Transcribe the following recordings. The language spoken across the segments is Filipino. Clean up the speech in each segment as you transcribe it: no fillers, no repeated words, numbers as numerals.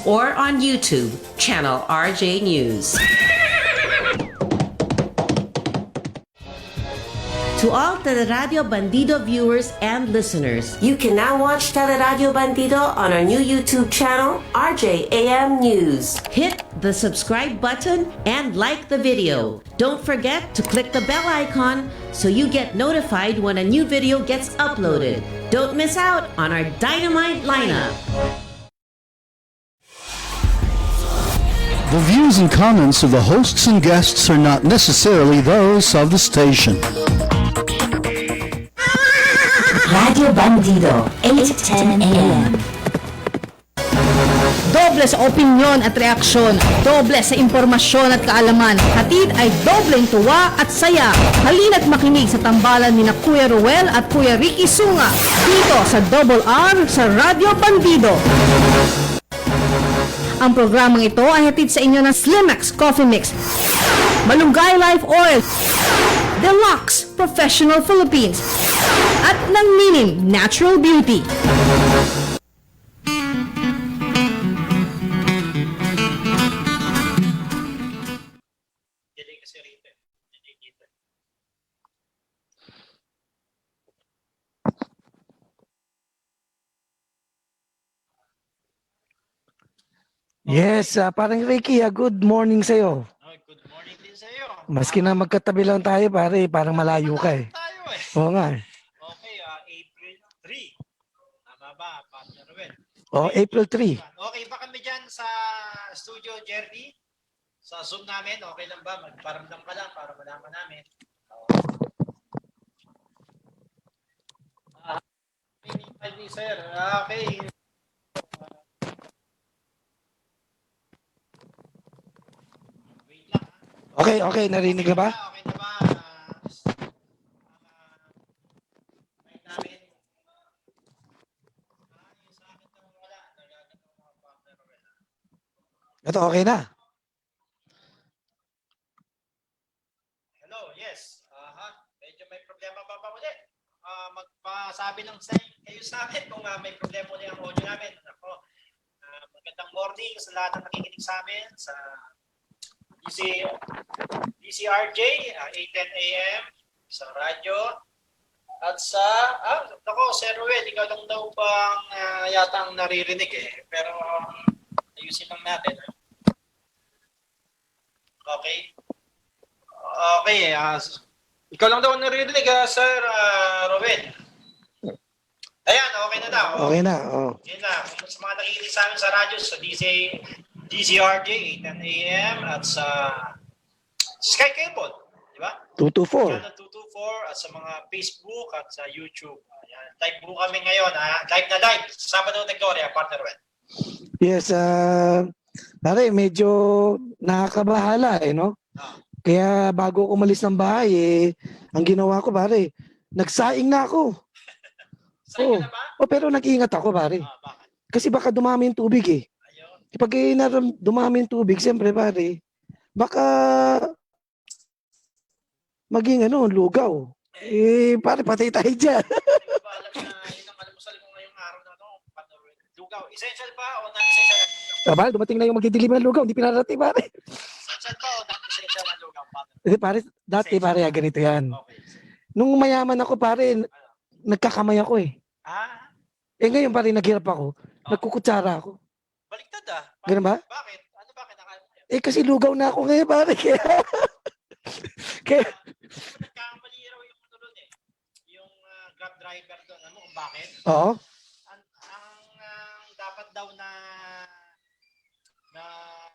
or on YouTube, channel RJ News. To all Teleradio Bandido viewers and listeners, you can now watch Teleradio Bandido on our new YouTube channel, RJAM News. Hit the subscribe button and like the video. Don't forget to click the bell icon so you get notified when a new video gets uploaded. Don't miss out on our dynamite lineup. The views and comments of the hosts and guests are not necessarily those of the station. Radio Bandido, 8:10 a.m. Doble sa opinyon at reaksyon, doble sa impormasyon at kaalaman, hatid ay dobleng tuwa at saya. Halina't makinig sa tambalan ni na Kuya Ruel at Kuya Ricky Sunga dito sa Double R sa Radio Bandido. Ang programang ito ay hatid sa inyo ng Slimax Coffee Mix, Malunggay Life Oil, Deluxe Professional Philippines, at ng Minim Natural Beauty. Yes, parang Ricky, good morning sa'yo. Good morning din sa'yo. Maski na magkatabi lang tayo, pare, parang malayo ka eh. Tayo eh. Oo nga eh. Okay, April 3. Tama ba, partner Ruel? Oh, April 3. Okay ba kami dyan sa studio, Jerry? Sa Zoom namin, okay lang ba? Magparamdam ka lang para malaman namin. Okay, sir. Okay. Wait lang. Okay, narinig ka ba? Okay na ba? Mic namin. Sa akin daw wala. Nagagat ng mga partner Ruel. Ito, okay na. Hello, yes. Medyo may problema pa ulit. Magpasabi ng sign kayo sa amin kung may problema ulit ang audio namin. Ako, magandang morning sa lahat ng nakikinig sa amin sa DCRJ, 8:10 a.m. sa radyo. At sa, Sir Ruel, ikaw lang daw bang yata ang naririnig eh. Pero ayusin lang natin. Okay. Okay, ikaw lang daw naririnig, Sir Ruel. Ayan, okay na daw. Okay na, oh. Yun na, kung sa mga nakikinig sa amin sa radyo, sa DCRJ, 8:10 a.m. at sa Sky Cable, di ba? 224. Channel 224 at sa mga Facebook at sa YouTube. Ayan, live po kami ngayon, live na live. Sabado de Gloria, partner Ruel. Yes, pare, medyo nakakabahala eh, no? Kaya bago ako umalis ng bahay eh, ang ginawa ko pare, nagsaing na ako. Sa'yo na ba? Pero nag-iingat ako pare. Bakit? Kasi baka dumami yung tubig eh. Ayun. Pag dumami yung tubig, siyempre pare, baka maging lugaw. Pare, patay tayo dyan. Hindi ko ba alam na yun ang almusal mo ngayong araw na ito, partner Ruel? Lugaw, essential ba o non-essential? Pare, dumating na yung magdidilim ng lugaw, hindi pinarating pare. Essential ba o non-essential na lugaw, partner? Pare, dati pare, ganito yan. Okay. Nung mayaman ako pare, nagkakamay ako eh. Ngayon pare, naghirap ako, nagkukutsara ako. Baliktad Ganun ba? Bakit? Ano ba kinakain mo? Kasi lugaw na ako ngayon pare. Kaya Nagkakamali raw yung doon eh. Yung Grab driver doon. Ano kung bakit? oo. Ang dapat daw na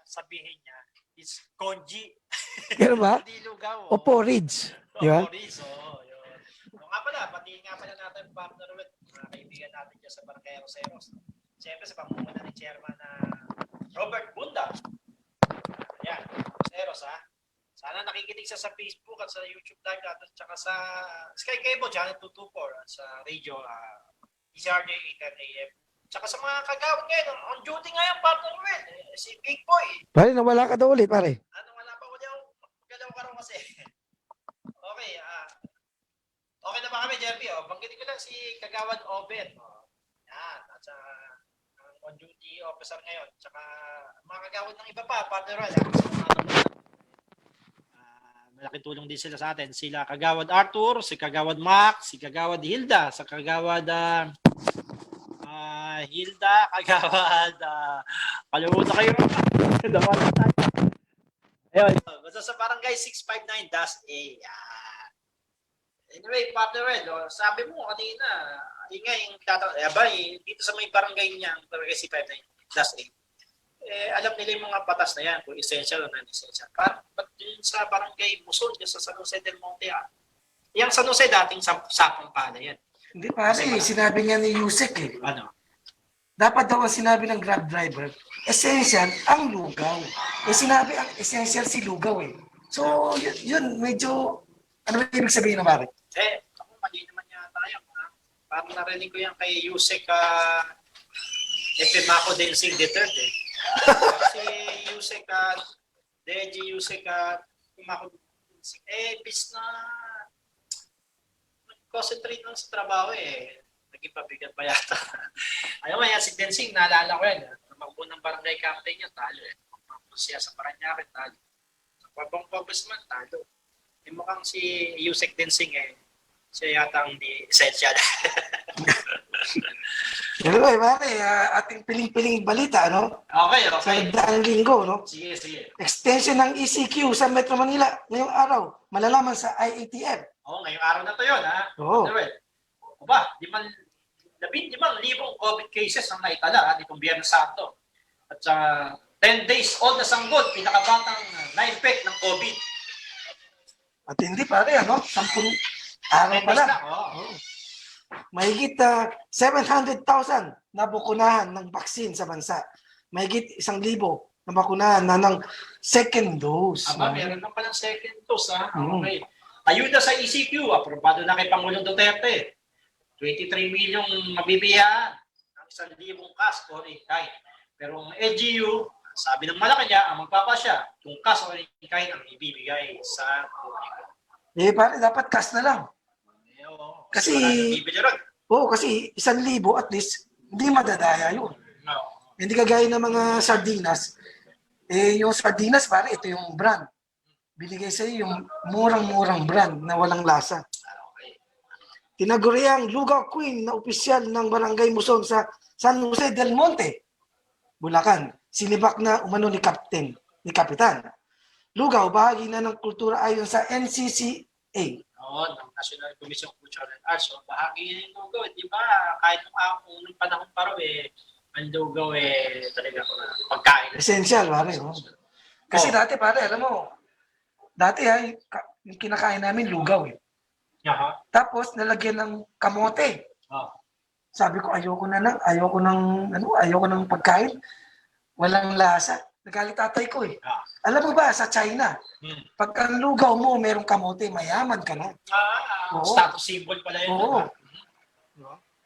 sabihin niya is congee. Ganun ba? Hindi lugaw. O porridge. Di ba? Boris, yun. Nga pala, pati nga pala natin partner ulit. Mga kaibigan natin dyan sa Barangay Roseros. Siyempre sa pamumuno ni Chairman na Robert Bunda. Ayan, Roseros Sana nakikinig siya sa Facebook at sa YouTube live natin at saka sa Sky Cable, Channel 224 at sa radio, DCRJ 8:10 a.m. Tsaka sa mga kagawad ngayon, on duty ngayon, partner Ruel, si Big Boy. Pare, nawala ka daw ulit pare. Wala pa ko diyan, galaw ka raw kasi. Okay, okay na ba kami, Jerry? Banggitin ko lang si Kagawad Oben. Yan, at on duty officer ngayon. Tsaka mga kagawad ng iba pa, partner Roel. Malaking tulong din sila sa atin. Sila Kagawad Arthur, si Kagawad Mac, si Kagawad Hilda, sa Kagawad Hilda, Kagawad kalimutan kayo. Dapat tayo. Ayun. Basta sa barangay 659-A. Anyway, partner Red, sabi mo kanina, ingay yung dito sa may barangay niya, barangay 659-A. Alam nila yung mga batas na yan, kung essential o non-essential. Parang yun sa barangay Muson, yung sa San Jose del Monte, yung San Jose dating sapang pala yan. Hindi pare, sinabi nga ni Yusek eh. Ano? Dapat daw ang sinabi ng Grab driver, essential ang lugaw. Sinabi ang essential si lugaw eh. So, yun medyo, ano ba ibig sabihin na pare? Ako mali naman yata yan. Parang narinig ko yan kay Yusek Epimako Densing III eh. Si Yusek Deji Yusek Epimako Densing. Bis na concentrate lang sa trabaho eh. Naging pabigat pa yata. Ayaw nga yan, si Densing, naalala ko yan. Tumakbo ng barangay campaign niya, talo eh. Tumakbo siya sa Paranaque, talo. Sa Pabong Congressman, talo. Mukhang si Yusek Densing eh. Siya yata ang di essential. Anyway, pare, ating piling-piling balita, no? Okay. Sa nagdaang linggo, no? Sige. Extension ng ECQ sa Metro Manila ngayong araw, malalaman sa IATF. Ngayong araw na to yun, ha? Oo. Ba, 15,000 COVID cases ang naitala nitong Biyernes Santo. At 10 days old na sanggol, pinakabatang na-infect ng COVID. At hindi pare, ano? 10 araw pa lang. Mahigit 700,000 na bakunahan ng vaccine sa bansa. Mahigit 1,000 na bakunahan na ng second dose. Meron na palang second dose, ha? Okay. Ayuda sa ECQ, aprobado na kay Pangulong Duterte. 23 milyong mabibiyaan ng 1,000 cash or in-kind. Pero ang LGU, sabi ng Malacanang, ang magpapasya kung cash or in-kind ang ibibigay sa publiko. Pare, dapat cash na lang. Kasi, kasi 1,000 at least, hindi madadaya yun. No. Hindi kagaya ng mga sardinas. Yung sardinas, pare, ito yung brand. Binigay sa iyo yung murang-murang brand na walang lasa. Tinaguriang Lugaw Queen na opisyal ng Barangay Muson sa San Jose del Monte, Bulacan. Sinibak na umano ni Kapitan. Lugaw, bahagi na ng kultura ayon sa NCCA. Ng National Commission on Cultural and Arts. So, bahagi yan yung lugaw. Di ba? Kahit nung panahon pa raw ang lugaw talaga pagkain. Essential, pare. Kasi dati, pare, alam mo, dati yung kinakain namin lugaw eh. Tapos nalagyan ng kamote. Sabi ko ayoko ng pagkain. Walang lasa. Nagalit tatay ko eh. Alam mo ba sa China, pag ang lugaw mo merong kamote, mayaman ka na. Status symbol pala yun.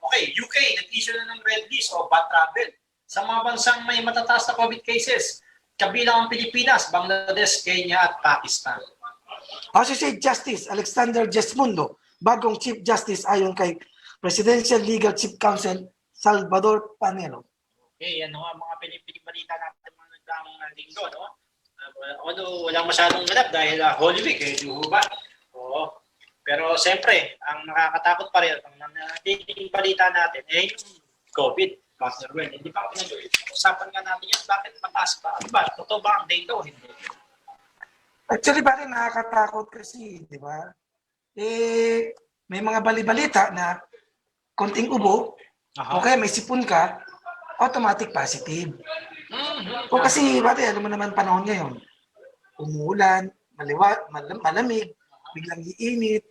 Okay, UK nag-issue na ng red list o bad travel sa mga bansang may matataas na COVID cases. Kabilang ang Pilipinas, Bangladesh, Kenya at Pakistan. Associate Justice Alexander Jesmundo, bagong Chief Justice ayon kay Presidential Legal Chief Counsel Salvador Panelo. Okay, yan ang mga pinipiling balita natin mga nagdaang linggo, no? Although walang masyadong ganap dahil Holy Week, di ba? Pero siyempre, ang nakakatakot pa rin, ang nagiging balita natin, yung COVID. Partner Well, hindi pa usapan nga natin yan, bakit mataas pa? Ano ba? Totoo ba ang data o hindi? Actually, pare, nakakatakot kasi, di ba? May mga balibalita na konting ubo, okay, may sipon ka, automatic positive. O kasi, pare, alam mo naman panahon ngayon, umuulan, malamig, biglang iinit.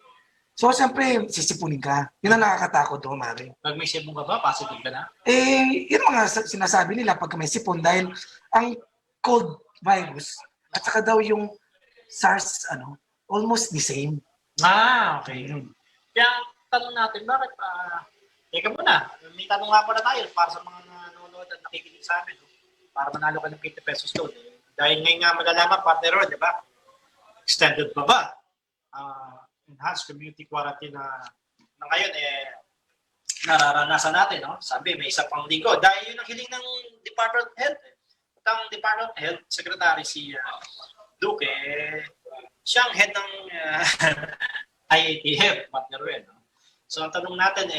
So, siyempre, sisipunin ka. Yun ang nakakatakot doon, Mari. Pag may sipon ka ba, positive ka na? Yun mga sinasabi nila pag may sipon dahil ang cold virus at saka daw yung SARS, almost the same. Okay. Kaya, tanong natin, bakit teka muna, may tanong nga pala tayo para sa mga nanonood at nakikinig sa amin. Para manalo ka ng 50 pesos doon. Dahil ngayon nga malalaman, partner, di ba? Extended pa ba? Enhanced community quarantine na ngayon nararanasan natin, no? Sabi, may isa pang linggo. Dahil yun ang hiling ng Department of Health. At ang Department of Health Secretary si Duque, siyang head ng IATF, partner rin. No? So ang tanong natin,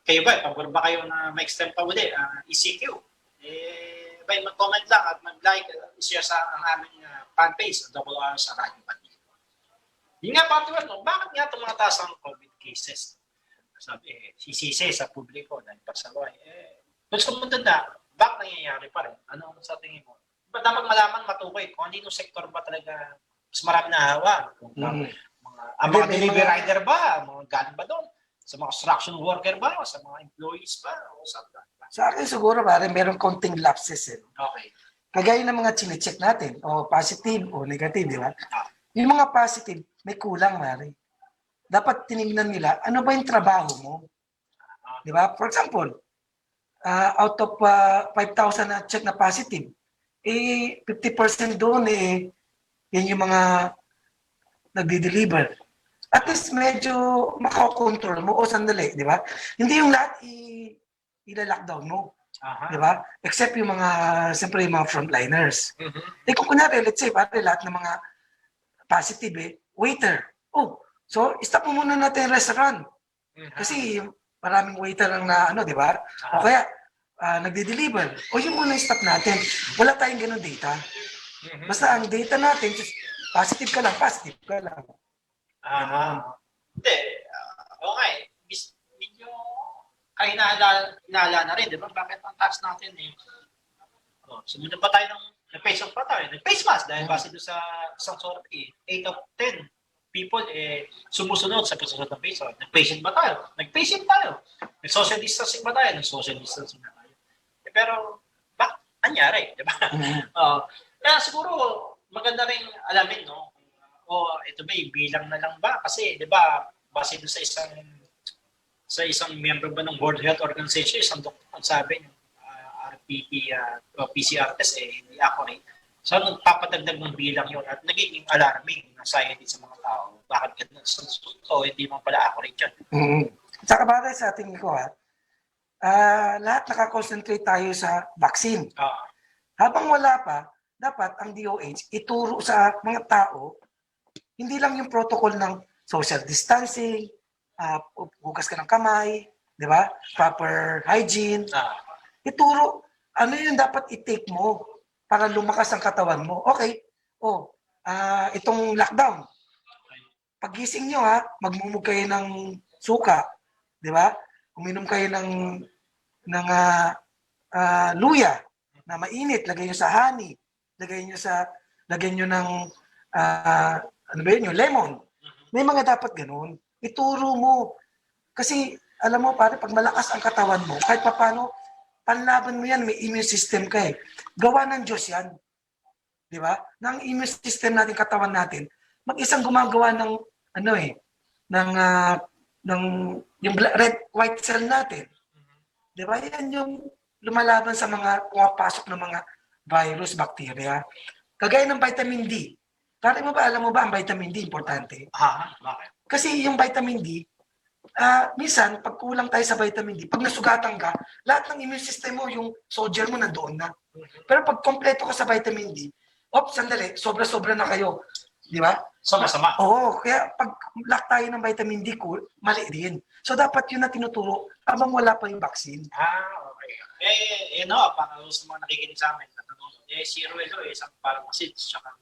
kayo ba, pabor ba kayo na ma-extend pa uli, ECQ? By mag-comment lang at mag-like, share sa ang aming fanpage, WR sa Radyo Bandido. Yun nga, partner, no? Bakit nga tumataas ang COVID cases? Sabi, sisisi sa publiko dahil pasaway. Gusto mo na, bakit nangyayari pa rin? Ano sa tingin mo? Dapat malaman, matukoy kung hindi yung sektor ba talaga mas marami na hawa. Ang mga delivery rider ba? Mga galing ba doon? Sa mga construction worker ba? O sa mga employees ba? O sa Sa akin siguro, pare, meron konting lapses. Okay. Kagaya ng mga chine-check natin, o positive o negative, di ba? Yung mga positive, may kulang, mare. Dapat tinignan nila, ano ba yung trabaho mo? Di ba? For example, out of 5,000 na check na positive, 50% doon, yan yung mga nagdi-deliver. At least medyo makakontrol mo o sandali, di ba? Hindi yung lahat ila-lockdown mo. Di ba? Except yung mga, siyempre yung mga frontliners. Kung kunyari, let's say, pati lahat ng mga positive, waiter. So, stop mo muna natin yung restaurant. Kasi maraming waiter ang di ba? O kaya, nagde-deliver. O yun muna yung stop natin. Wala tayong ganun data. Basta ang data natin, positive ka lang. Hindi. Okay. Medyo kayo naala na rin, di ba? Bakit ang tax natin sumunod pa tayo nag-face off pa tayo. Nag-face mask dahil base doon sa isang sorry, 8 of 10 people sumusunod sa pagsusunod ng face off. Nag-patient ba tayo? Nag-patient tayo. Nag-social distancing ba tayo? Nag-social distancing na tayo. Pero, bakit? Anyari, di ba? Kaya siguro, maganda rin alamin, no? Ito ba, bilang na lang ba? Kasi, di ba, base doon sa isang member ba ng World Health Organization, isang doktor, ang sabi niya, RPP, PCR test, hindi accurate. So, nagpapadagdag ng bilang yun at nagiging alarming ng society sa mga tao. Bakit ganun? So, hindi mo pala accurate yun. Saka bagay sa ating ko, lahat nakakonsentrate tayo sa vaccine. Habang wala pa, dapat ang DOH ituro sa mga tao, hindi lang yung protocol ng social distancing, hugas ka ng kamay, di ba? Proper hygiene. Ituro, ano yung dapat i-take mo para lumakas ang katawan mo. Okay, itong lockdown. Pagising nyo, magmumug kayo ng suka, di ba? Uminom kayo ng luya na mainit, lagay nyo sa honey, lagay nyo ng yung lemon. May mga dapat ganun. Ituro mo. Kasi, alam mo, pare, pag malakas ang katawan mo, kahit papano, panlaban mo yan, may immune system ka Gawa ng Diyos yan. Di ba? Nang immune system natin, katawan natin, mag-isang gumagawa ng, yung red, white cell natin. Di ba? Yan yung lumalaban sa mga pumapasok ng mga virus, bacteria. Kagaya ng vitamin D. Pare mo ba, alam mo ba ang vitamin D importante? Bakit? Kasi yung vitamin D, minsan, pag kulang tayo sa vitamin D, pag nasugatan ka, lahat ng immune system mo, yung soldier mo nandoon na. Pero pag kompleto ka sa vitamin D, sandali, sobra-sobra na kayo. Di ba? Sama-sama. Oo, kaya pag lack tayo ng vitamin D, mali din. So dapat yun na tinuturo habang wala pa yung vaccine. Okay. Para sa mga nakikinig sa amin, si Ruelo, isang pharmacist, tsaka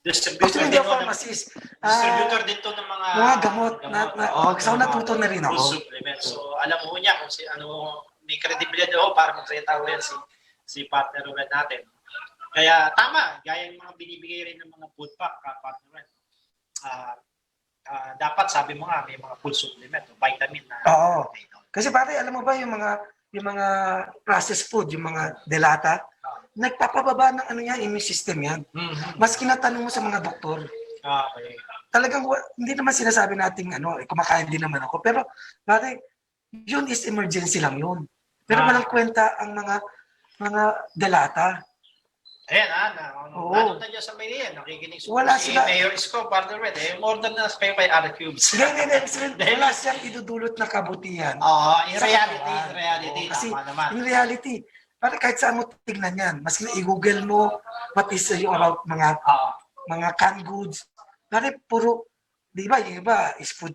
distributor distributor din to ng mga gamot. Kasi natuto na rin ako. Supplements. So, alam mo niya kung may credibility para magsalita yan si partner Ruben natin. Kaya tama, gaya yung mga binibigay rin ng mga food pack, partner Ruben. Dapat sabi mo nga, may mga food supplement, vitamin na. Oo. Kasi pare, alam mo ba yung mga processed food, yung mga delata, nagpapababa ng immune system yan. Mas kinatanong mo sa mga doktor. Okay. Talagang hindi naman sinasabi natin kumakain din naman ako. Pero pare, yun is emergency lang yun. Pero walang kwenta ang mga delata. Ayan, Oo. nandun na dyan sa Maynila, nakikinig Wala si sila. Mayor Isko, partner Red, order na kayo kay R-Cubes. Hindi. Wala siyang idudulot na kabutihan. Oo, in Sa reality, katawan. Oo, kasi tama naman. in reality, para kahit saan mo tignan yan, maski na i-google mo, what is yung about mga canned goods, pare puro, di ba, yung iba is food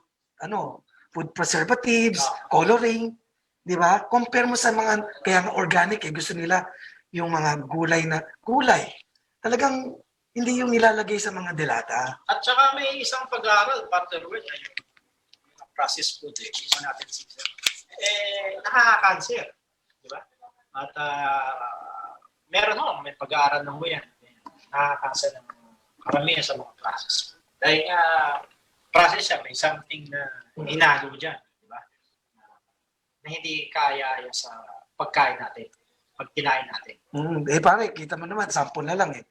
preservatives, coloring, di ba? Compare mo sa mga, kaya nga organic, gusto nila yung mga gulay. Talagang hindi yung nilalagay sa mga delata. At saka may isang pag-aaral, partner Red, na yung processed food, isa natin season, nakaka-cancer. Di ba? At may pag-aaral ng yan. Nakaka-cancer ng karamihan sa mga processed food. Dahil process siya, may something na inalo dyan. Di ba? Na hindi kaya sa pagkain natin, pag kinain natin. Pare, kita mo naman, sample na lang eh.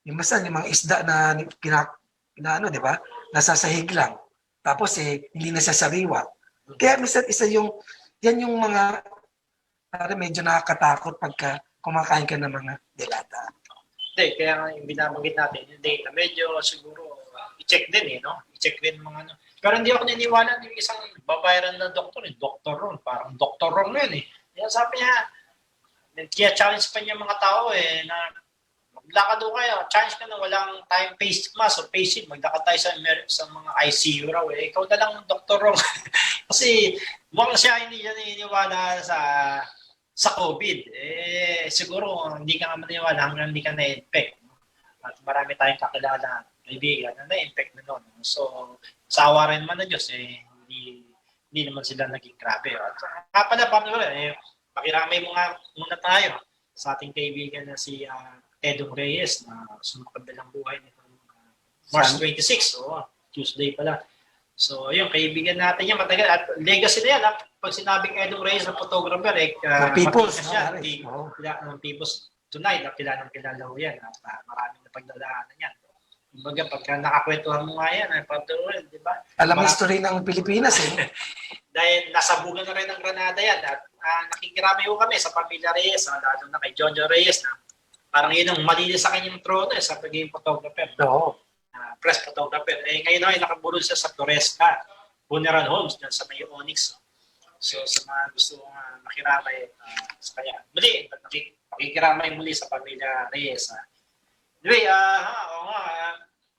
Yung mga isda na di ba? Nasasahig lang. Tapos hindi na siya sariwa. Kaya yan yung mga, pare, medyo nakakatakot pagka kumakain ka ng mga delata. Hindi, kaya nga yung binabanggit natin, yung data, medyo siguro i-check din no? I-check din mga ano. Pero hindi ako niniwala yung isang babayaran na doktor, Dr. Ron, parang Dr. Ron yun Kaya sabi niya, kaya challenge pa niya mga tao na maglakad doon kayo, challenge ka na walang tayong face mask o face shield, maglakad tayo sa mga ICU raw ikaw na lang Dr. Ron. Kasi mukhang siya hindi niya naniniwala sa COVID. Siguro hindi ka nga maniniwala hanggang hindi ka na-infect. At marami tayong kakilala kaibigan na na-infect na noon. So, sa awa rin man na Diyos, hindi naman sila naging grabe. At pala, pakiramay muna tayo sa ating kaibigan na si Edong Reyes na sumakad na lang buhay nitong March 26, Tuesday pala. So, yung kaibigan natin yan, matagal. At legacy na yan, pag sinabing Edong Reyes na photographer, People's, People's Tonight, kilala yan. At maraming na pagdadaanan yan. Kumbaga, pagka nakakwentuhan mo nga yan, di ba? Alam mo history ng Pilipinas Dahil nasabugan na rin ng Granada yan. At nakikiramay ko kami sa pamilya Reyes, lalo na kay John Reyes na parang yun ang malinis sa kanyang trono sa pagiging photographer. Oo. Press photographer. Ngayon ay nakabulod siya sa Torresca Funeral Homes dyan sa may Onyx. So sa mga gusto makiramay sa kanya. Muli, makikiramay muli sa pamilya Reyes. Anyway,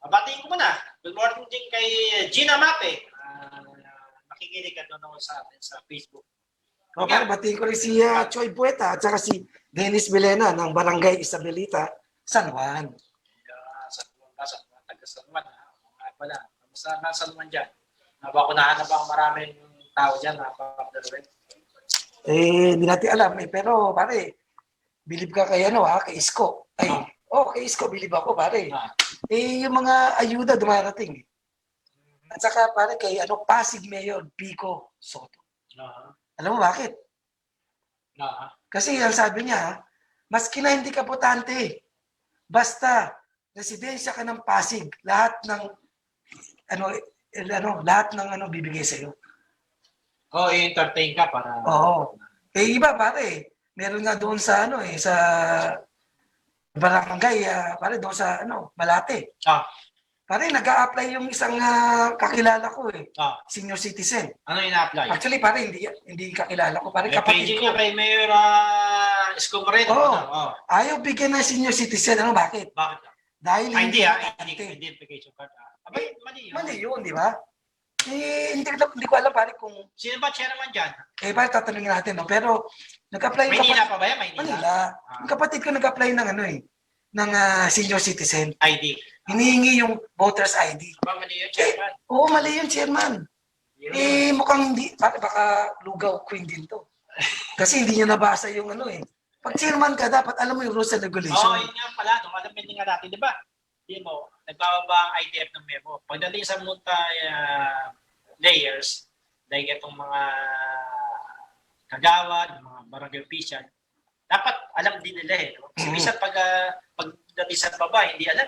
batiin ko muna. Good morning din kay Gina Mape. Nakikinig at nanonood sa atin sa Facebook. Okay, batiin ko rin si Choy Bueta at saka si Dennis Vilena ng Barangay Isabelita, San Juan. San Juan, taga San Juan. Wala, San Juan dyan. Nabakunahan na ba ang maraming tao dyan? Hindi natin alam pero pare, bilib ka kay kay Isko. Kay Isko, bilib ako pare. Yung mga ayuda dumarating. At saka pare kay Pasig Mayor Pico Soto. Alam mo bakit? Kasi ang sabi niya, maski na hindi ka botante, basta residensya ka ng Pasig, lahat ng bibigay sa iyo. I-entertain ka para. Iba pare, meron nga doon sa sa barangay, pare doon sa Malate. Pare, nag-a-apply yung isang kakilala ko senior citizen. Ano ina-apply? Actually, pare, hindi kakilala ko. Pare, kapatid ko. Niya kay Mayor Isko Moreno. Ayaw bigyan ng senior citizen. Bakit? Bakit? Dahil hindi identification card. Abay, mali yun. Mali yun, di ba? Hindi ko alam, pare, kung... Sino ba chairman dyan? Pare, tatanungin natin, pero nag-apply yung Maynila pa ba yan? Manila. Yung kapatid ko nag-apply ng ng senior citizen. ID. Hinihingi yung voter's ID. Mali yun, chairman. Mali yun, chairman. Mukhang hindi, baka lugaw queen din to. Kasi hindi niya nabasa yung Pag chairman ka, dapat alam mo yung rules and regulation. Yun nga pala, alamin din nga natin, di ba? Hindi mo, nagbababa ang IDF ng memo. Pagdating sa multi-layers, dahil itong mga kagawad, mga barangay official, dapat alam din nila Kasi minsan pagdating sa baba, hindi alam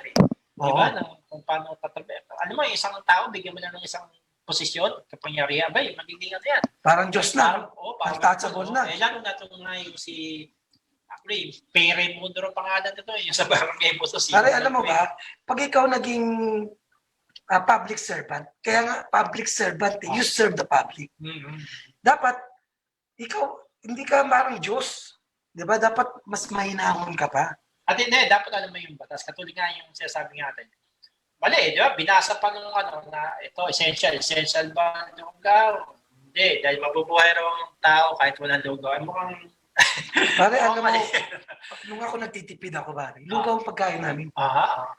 Di ba? Kung paano tatabi. Alam mo, isang tao, bigyan mo na ng isang posisyon, kapangyarihan, magiging yan. Parang Diyos na. Parang untouchable na. Lalo na itong yung si Actually, Pere Mundo rin pangalan nito yung sa barangay mo. Pare, alam mo ba, pag ikaw naging public servant, kaya nga public servant, you serve the public. Dapat, ikaw, hindi ka parang Diyos. Di ba? Dapat mas mahinahon ka pa. At hindi, dapat alam mo yung batas. Katulad nga yung sinasabi natin. Mali, di ba? Binasa pa nung na ito, essential ba yung lugaw? Hindi, dahil mabubuhay raw ang tao kahit walang lugaw. Ay mukhang... Pare, alam mo, nung ako nagtitipid ako, pare, lugaw ang pagkain namin.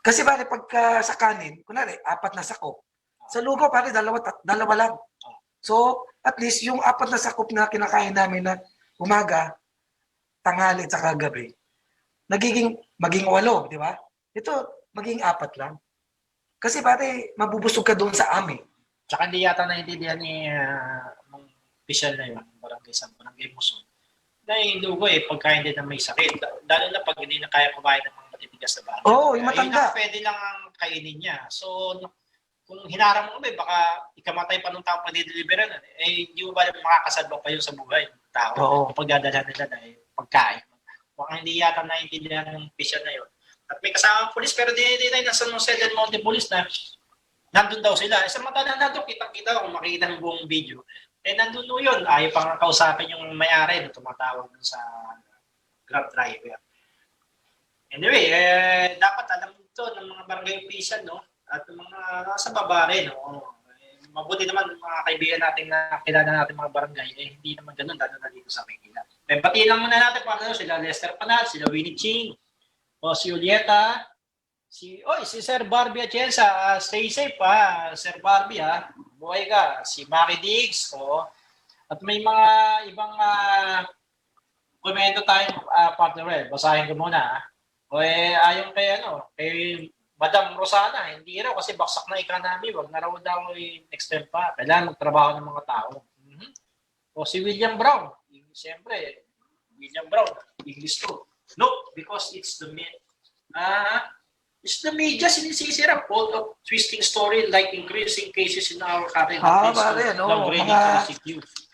Kasi pare, pagka sa kanin, kunwari, 4 na sakop. Sa lugaw, pare, dalawa lang. So, at least, yung 4 na sakop na kinakain namin na umaga, tanghali, tsaka gabi, maging 8, di ba? Ito, maging 4 lang. Kasi pare, mabubusog ka doon sa amin. Tsaka hindi yata naiintindihan ni official na yun, barangay Muson. Na yung lugo pagkain din na may sakit. Lalo na pag hindi na kaya kumain ng mga matitigas na bagay. Oo, yung matanda. Yun pwede lang ang kainin niya. So, kung hinarang mo kami, baka ikamatay pa nung taong pag-deliveran. Hindi mo ba makakasalba pa yun sa buhay ng tao? Oo. Kapag dadala nila na pagkain. Baka hindi yata naiintindihan ng official na yun. At may kasamang polis, pero di tayo nasa Jose del Monte Police na nandun daw sila. Sa mata na nandun, kitang-kita kung makikita ng buong video. Nandun no yun. Ayaw pang kausapin yung may-ari na tumatawag dun sa Grab driver. Anyway, dapat alam ito ng mga barangay official, no? At mga nasa baba rin, no? Mabuti naman mga kaibigan natin na kilala natin mga barangay, hindi naman ganun, lalo na dito sa Maynila. Batiin lang muna natin para sila Lester Panal, sila Winnie Ching, o si Julieta, si Sir Barbie Atienza, stay safe Sir Barbie buhay ka, si Maki Diggs, at may mga ibang komento tayong partner, basahin ko muna. Ayon kay Madam Rosana, hindi raw kasi baksak na economy, wag na raw daw extend pa, kailangan magtrabaho ng mga tao. O si William Brown, siyempre, William Brown, English to. No, because it's the media sinisira fault of twisting story like increasing cases in our current pare,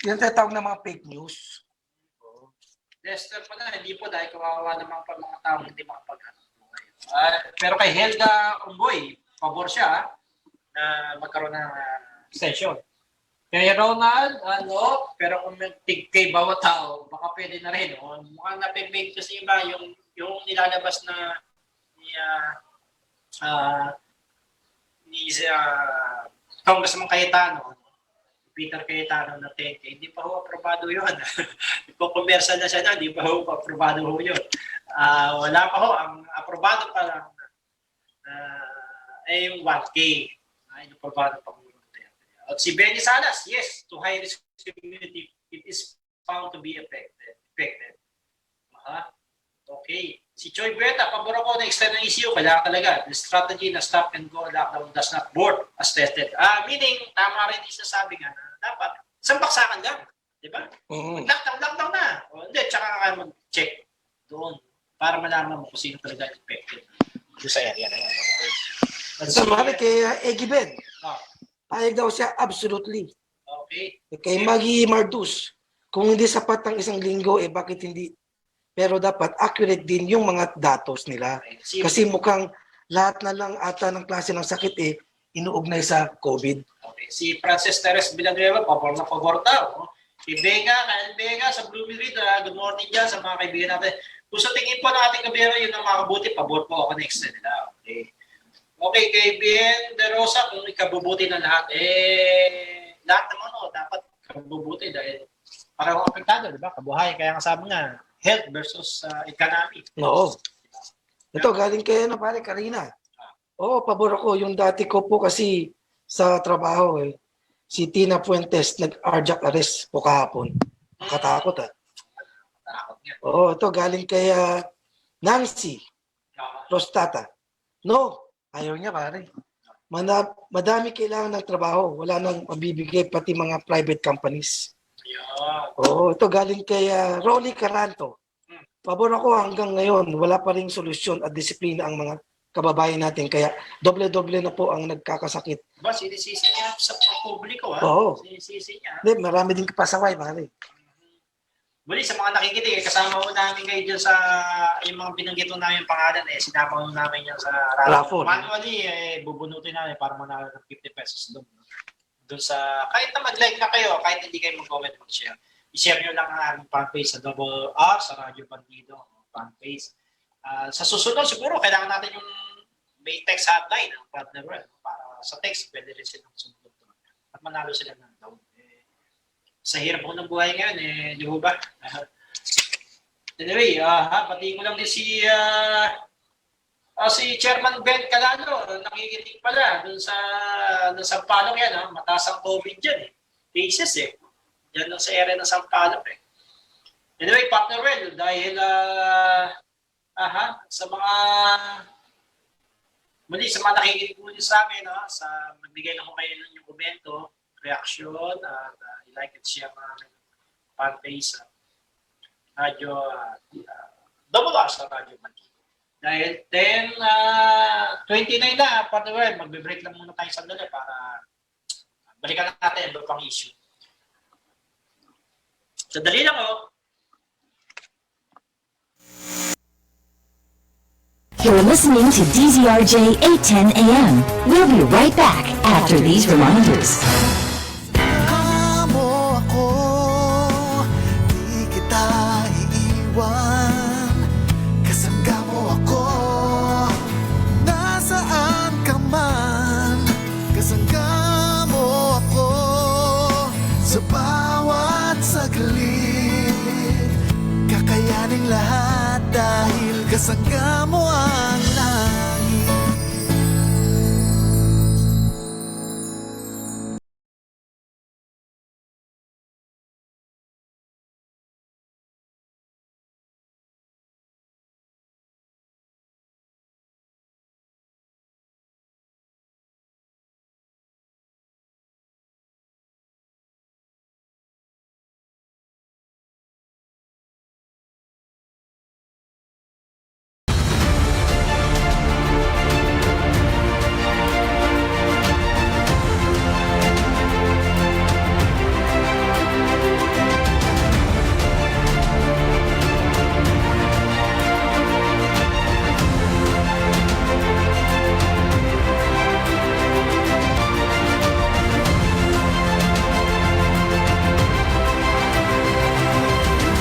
yung tatawag na mga fake news. Lester pa na, hindi po dahil kawawa naman pa mga tao hindi makapaghanap buhay. Pero kay Helga Umboy, pabor siya na magkaroon ng extension. Kay Ronald, pero kung kay bawat tao, baka pwede na rin. Mukhang napimake kasi iba yung nilalabas na ni Congressman Cayetano, Peter Cayetano na 10K, hindi pa ho aprobado yun. Ipong-commercial na siya na, hindi pa ho aprobado ho yun. Wala pa ho, ang aprobado pa lang ay yung 1K. Ay, aprobado pa ho yun. At si Benny Salas, yes, to high risk community, it is found to be effective. Okay. Si Choi Bueta, pabor ako na extend ng ECU, kailangan talaga. The strategy na stop and go lockdown does not work as tested. Meaning, tama rin yung sasabi nga na dapat, isang baksakan lang. Di ba? Lockdown na. Hindi, tsaka ka mag-check doon para malaman mo kung sino talaga infected doon sa area na yan. So, mali kay Eggy Ben. Payag daw siya, absolutely. Okay. Kay Maggie Mardus, kung hindi sapat ang isang linggo, bakit hindi? Pero dapat accurate din yung mga datos nila. Kasi mukhang lahat na lang ata ng klase ng sakit inuugnay sa COVID. Okay. Si Francis Teres Villanueva, pabor na pabor daw. Si Kael Vega sa Blooming Reed, good morning dyan sa mga kaibigan natin. Kung sa tingin po ng ating kabiro, yun ang makabuti, pabor po ako next na nila. Okay, kay Bien De Rosa, kung ikabubuti ng lahat, lahat naman dapat ikabubuti dahil parang apektado, di ba? Kabuhay, kaya kasama nga, health versus economy. Oo. Ito, galing kay pare, Karina. Pabor ako. Yung dati ko po kasi sa trabaho si Tina Fuentes nag-cardiac arrest po kahapon. Nakatakot Takot nga. Ito, galing kay Nancy Prostata. No, ayaw niya pare. Madami kailangan ng trabaho. Wala nang mabibigay pati mga private companies. Ito galing kay Rolly Caranto. Pabor ako hanggang ngayon, wala pa ring solusyon at disiplina ang mga kababayan natin. Kaya doble-doble na po ang nagkakasakit. Ba, sinisisi niya sa publiko Oo. Sinisisi niya. Hindi, marami din pasaway, pare. Muli sa mga nakikinig, kasama ko namin kayo dyan sa yung mga binanggit ko namin pangalan sinama ko namin yan sa Raffle. Manually, bubunutin namin para manalo ng 50 pesos doon. Doon sa, kahit na mag-like na kayo, kahit hindi kayo mag-comment, mag-share. I-share nyo lang ang aming fanpage sa Double R, sa Radyo Bandido, fanpage. Sa susunod, siguro, kailangan natin yung may text hotline ng partner Ruel. Para sa text, pwede rin silang sumunod doon. At manalo sila ng down. Sa hirap ko ng buhay ngayon, di ba? Anyway, pati ko lang din si Chairman Ben Calano, nakikinig pala dun sa Sampaloc yan, mataas ang COVID dyan cases Diyan lang sa area ng Sampaloc Anyway, partner Well, dahil sa mga muli sa mga nakikinig muli sa amin, sa magbigay lang ko kayo ng yung komento, reaction, at like and share mga fanpage sa radyo, Double R sa Radyo Bandido. Dahil 10:29 na, partner Well, magbe-break lang muna tayo sandali para balikan natin ang pang issue. Sandali lang You're listening to DZRJ 810 AM. We'll be right back after these reminders. Amo ako, di kita iiwan. Kasangga mo ako, nasaan ka man. Kasangga mo ako, sa bawat saglit. Kakayanin lahat dahil kasangga mo ang langit.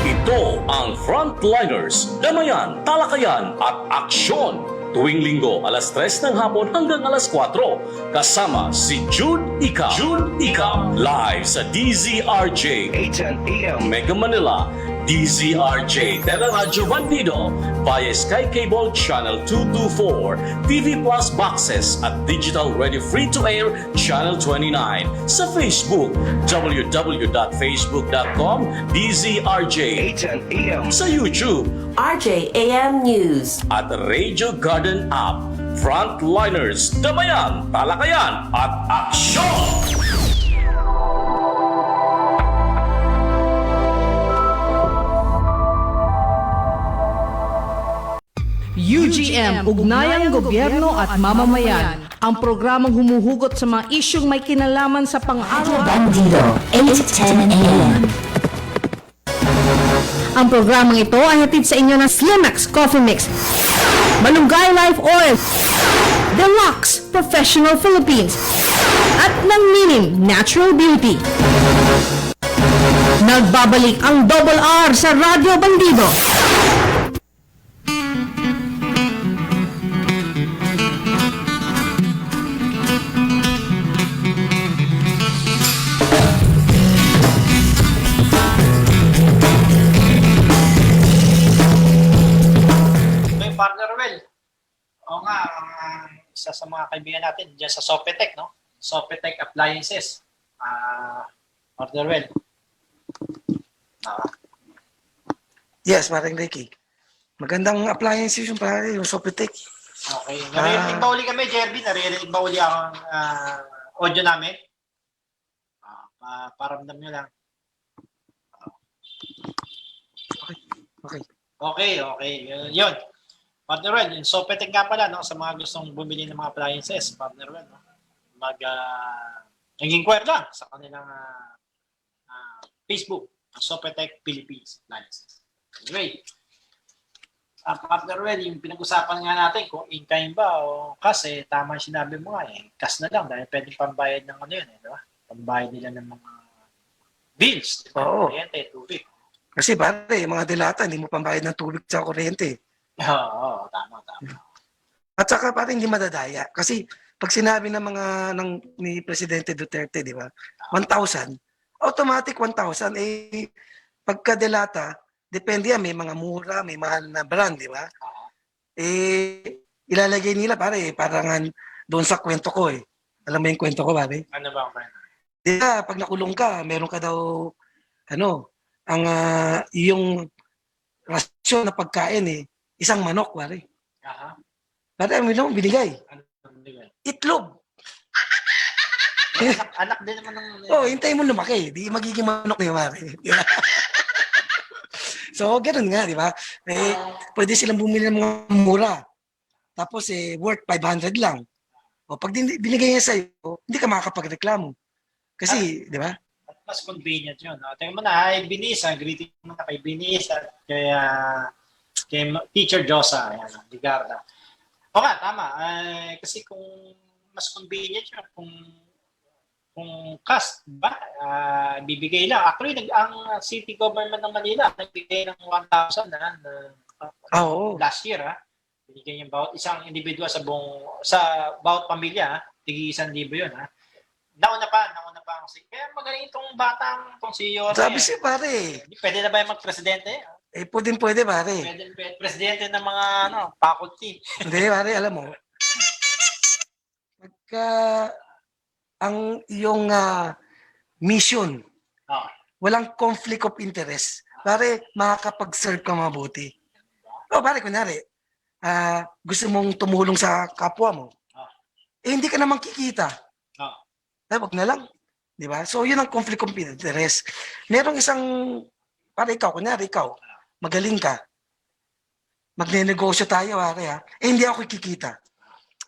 Ito ang Frontliners, Damayan, Talakayan at Aksyon. Tuwing linggo, alas 3 ng hapon hanggang alas 4. Kasama si Jude Ika. Live sa DZRJ 810 AM Mega Manila, DZRJ Teleradyo Bandido via Sky Cable Channel 224, TV Plus Boxes at Digital Radio Free to Air Channel 29. Sa Facebook, www.facebook.com DZRJ 810 AM. Sa YouTube, RJAM News. at Radio Garden App. Frontliners, Damayan, Talakayan at Aksyon! UGM, Ugnayang Gobyerno at Mamamayan. Ang programang humuhugot sa mga isyong may kinalaman sa Radio pang-araw-araw. Bandido 810 AM. Ang programang ito ay hatid sa inyo ng Slimax Coffee Mix, Malunggay Life Oil, Deluxe Professional Philippines, at ng Minim Natural Beauty. Nagbabalik ang Double R sa Radio Bandido. Partner Well. Oo nga, isa sa mga kaibigan natin dyan sa Sopetec, no? Sopetec Appliances. Partner Well. Yes, Maring Ricky. Magandang appliances yung pare, yung Sopitec. Okay. Naririnig ba uli kami, Jerby? Naririnig ba uli ang audio namin? Paramdam nyo lang. Okay. Okay. Yun. Partner Well, yung Sopetec nga pala, no? Sa mga gustong bumili ng mga appliances, Partner Well, no? Nag-inquire lang sa kanilang Facebook. Sopetec Philippines license. Anyway, partner Well, yung pinag-usapan nga natin kung in-kind ba o kasi tama yung sinabi mo nga cash na lang dahil pwedeng pambayad ng ano yun, di ba? Pambayad nila ng mga bills, di ba? Oo. Kuryente, tubig. Kasi pare, yung mga delata, hindi mo pambayad ng tubig sa kuryente. Oo, tama. At saka pare, hindi madadaya. Kasi pag sinabi ng mga ni Presidente Duterte, di ba? 1,000, automatic 1,000. Pagka delata, depende yan. May mga mura, may mahal na brand, di ba? Ilalagay nila pare, parang doon sa kwento ko eh. Alam mo yung kwento ko pare? Ano ba ang kwento? Di ba, pag nakulong ka, meron ka daw, yung rasyon na pagkain isang manok pare. Aha. Pare, ang binigay. Ano binigay? Itlog. Anak din naman ng... Hintay mo lumaki. Di magiging manok na yung pare. Di ba? So, ganoon nga, di ba? Pwede silang bumili ng mga mura. Tapos, worth 500 lang. Pag binigay niya sa'yo, hindi ka makakapagreklamo. Kasi, di ba? At mas convenient yun. No? Tingnan mo na, Binisa, greeting mo na kay Binisa, kay Teacher Josa, Ligarda. O nga, tama. Kasi kung mas convenient yun, kung cash, ba? Bibigay lang. Actually, ang city government ng Manila, nagbigay ng 1,000 last year. Binigay niya bawat isang individual sa bawat pamilya, tigi 1,000 yun. Nauna pa ang kaya magaling itong batang itong si Yose. Sabi siya, pare. Pwede na ba yung mag-presidente? Pwede, pare. Pwede presidente ng mga faculty. Hindi, pare, alam mo. Pagka ang iyong mission, walang conflict of interest, pare, makakapag-serve ka mabuti. Pare, kunwari, gusto mong tumulong sa kapwa mo, hindi ka naman kikita. Wag na lang. Di ba? So, yun ang conflict of interest. Merong isang, pare ikaw, magaling ka. Magne-negosyo tayo, pare hindi ako kikita.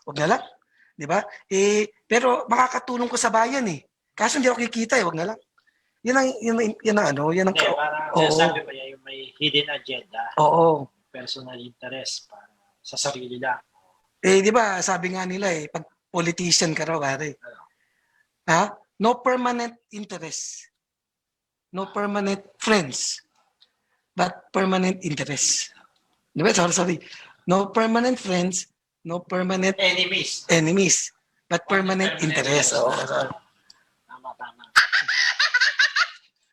Wag na lang. Di ba? Pero makakatulong ko sa bayan Kaso hindi ako kikita wag na lang. Yan ang Parang sinasabi ba yung may hidden agenda. Oo. Personal interest para sa sarili lang. Di ba, sabi nga nila pag politician ka raw, pare. No permanent interest. No permanent friends. But permanent interest. Di ba? Sorry. No permanent friends, no permanent enemies. But permanent interest. Tama.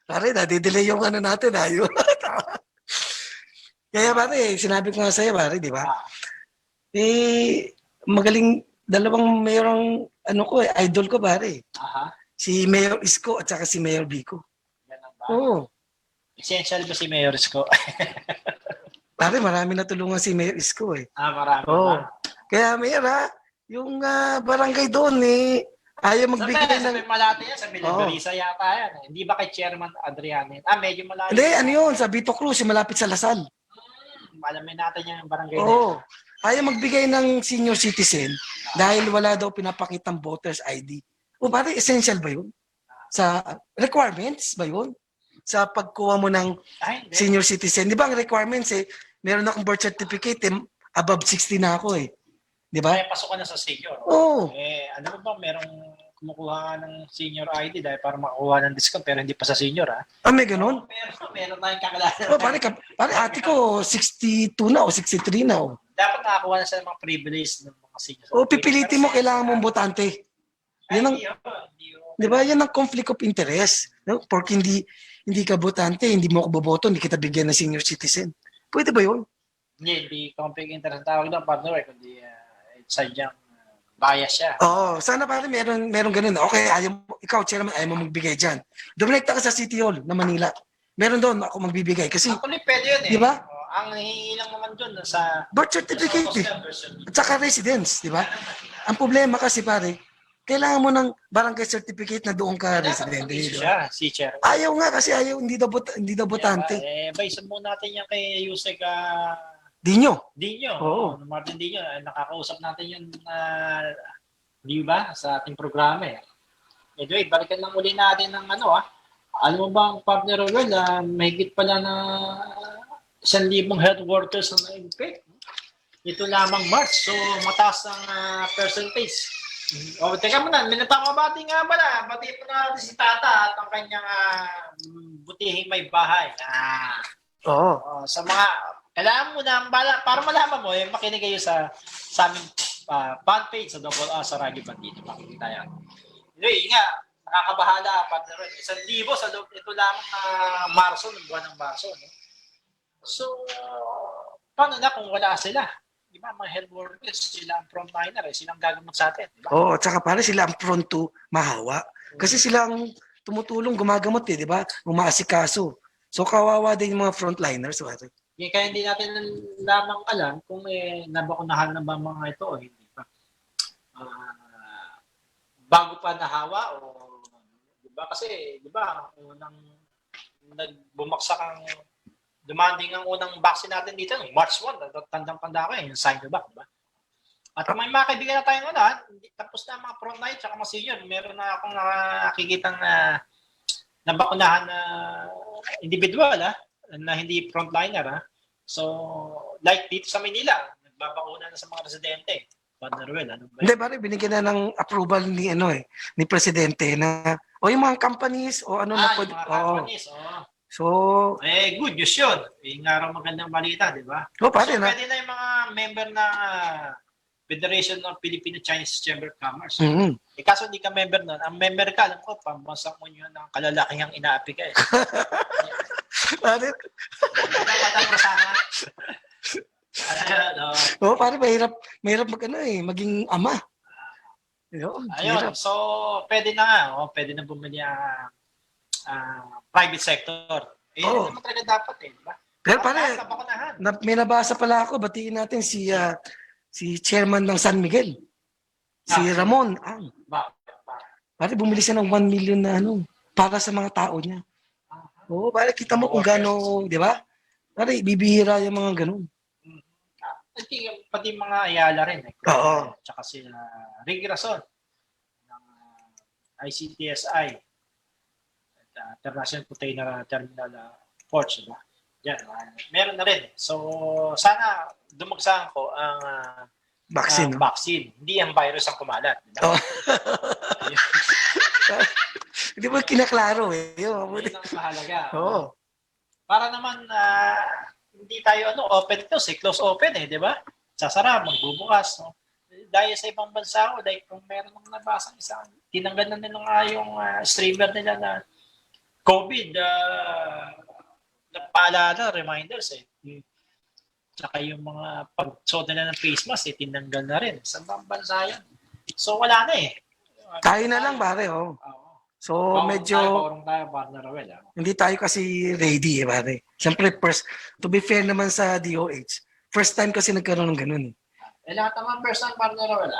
Pare, nadidelay yung natin. Yun. Kaya pare, sinabi ko nga sa'yo, pare, di ba? Magaling, dalawang mayroong, idol ko, pare. Si Mayor Isko at saka si Mayor Vico. Oo. Essential ba si Mayor Isko? Pare, marami natulungan si Mayor Isko Marami Oo. ba? Kaya Mayor yung barangay doon ayaw magbigay ng... Sa Malate yan, sa Bilibirisa yata yan. Hindi ba kay Chairman Adrianin? Medyo malayo. Hindi, ano yun, sa Vito Cruz, malapit sa Lasal. Alamin natin yung barangay Oo. Ayaw magbigay ng senior citizen dahil wala daw pinapakitang voters ID. Pare, essential ba yun? Sa requirements ba yun? Sa pagkuha mo ng senior citizen. Di ba ang requirements meron akong birth certificate above 60 na ako Di ba? Kaya pasok ka na sa senior. Oo. Ano ba, merong kumukuha ng senior ID dahil para makakuha ng discount pero hindi pa sa senior may ganun? Meron tayong kakilala. Pare, ate ko 62 na o 63 na Dapat nakakuha na sa mga privilege ng mga senior. Pipilitin mo, kailangan mong botante. Yan ang, di ba, yan ang conflict of interest. No? Porque hindi ka botante, hindi mo ako boboto, hindi kita bigyan ng senior citizen. Pwede ba yun? Hindi conflict interest tawag doon, partner, kundi sadyang bias siya. Oo, sana pare meron ganun. Okay, ikaw, chairman, ayaw mo magbigay dyan. Dumekta ka sa City Hall na Manila. Meron doon ako magbibigay. Kasi, actually, pwede yun di ba? Ang hihingi lang naman doon sa birth certificate At saka residence, di ba? Ang problema kasi pare, kailangan mo ng barangay certificate na doon ka residente. Si Chair. Ayaw nga kasi hindi daw botante. Baisan mo natin yan kay Yusek Dinyo. Oo. Martin Dinyo. Nakakausap natin yun di ba? Sa ating programa Anyway, balikan lang uli natin ng Alam mo ba ang partner Roel, mahigit pala na 1,000 health workers ang na-infect. Ito lamang March. So, mataas ang percentage. O, teka muna, may napamabati nga pala. Bati mo na natin si Tata at ang kanyang butihing may bahay. Oo. Sa mga, kailangan mo na, para malaman mo, makinig kayo sa aming fan page sa sa Radyo Bandido. Makikita yan. Anyway, nga, nakakabahala partner Roel. 1,000 sa loob ito lamang Marso, ng buwan ng Marso. No? So, paano na kung wala sila? Di ba, mga health workers, sila ang frontliner, sila ang gagamot sa atin. Di ba? Oo, at saka pare sila ang front to mahawa. Kasi sila ang tumutulong, gumagamot di ba? Umaasikaso. So kawawa din yung mga frontliners. Pare. Kaya hindi natin lamang alam kung nabakunahan na ba mga ito o hindi pa. Bago pa nahawa o di ba? Kasi di ba, unang nagbumagsak ang demanding ang unang vaccine natin dito, March 1, tandang-tanda ko yung Sinovac, di ba? At kung may mga kaibigan na tayong tapos na mga frontline at mga senior, meron na akong nakikitang nabakunahan na individual, na hindi frontliner. So, like dito sa Manila, nagbabakuna na sa mga residente. Partner Roel, ano ba? Hindi, pare, binigyan na ng approval ni ni presidente na yung mga companies o ano na yung mga companies, So, good news yun. Nga raw magandang balita, di ba? Pare so, na. Pwede na yung mga member ng Federation of Filipino-Chinese Chamber of Commerce. Mm-hmm. Kaso hindi ka member nun. Ang member ka, alam ko, pambansang mo yun ng kalalakihang inaapi ka. Pare. sana. Pare, mahirap maging ama. Ayun, so pwede na pwede na bumili private sector. Yun naman talaga dapat di ba? Pero pare, may nabasa pala ako, batiin natin si chairman ng San Miguel. Si Ramon. Pare, bumili siya ng 1 million na para sa mga tao niya. Pare, kita mo kung gaano, di ba? Pare, bibihira yung mga ganun. Pati mga Ayala rin. Oo. Tsaka si Ricky Rason ng ICTSI. International Container Terminal Ports, diba? Yan, meron na rin. So, sana dumagsahan ko ang vaccine. Hindi ang virus ang kumalat. Diba? Hindi mo kinaklaro Yun ang mahalaga. Oo. Para naman, hindi tayo open close, close open di ba? Sasara, magbubukas. No? Dahil sa ibang bansa dahil kung meron nang nabasang isang, tinanggal na nila nga yung streamer nila na COVID, nagpaalala, reminders Tsaka yung mga pag-suot nila ng face mask, tinanggal na rin. Sa ibang bansa yan. So wala na Tayo na lang, pare, So medyo tayo, partner Roel, hindi tayo kasi ready pare. Siyempre to be fair naman sa DOH, first time kasi nagkaroon ng ganun. Lahat naman first time, partner Roel,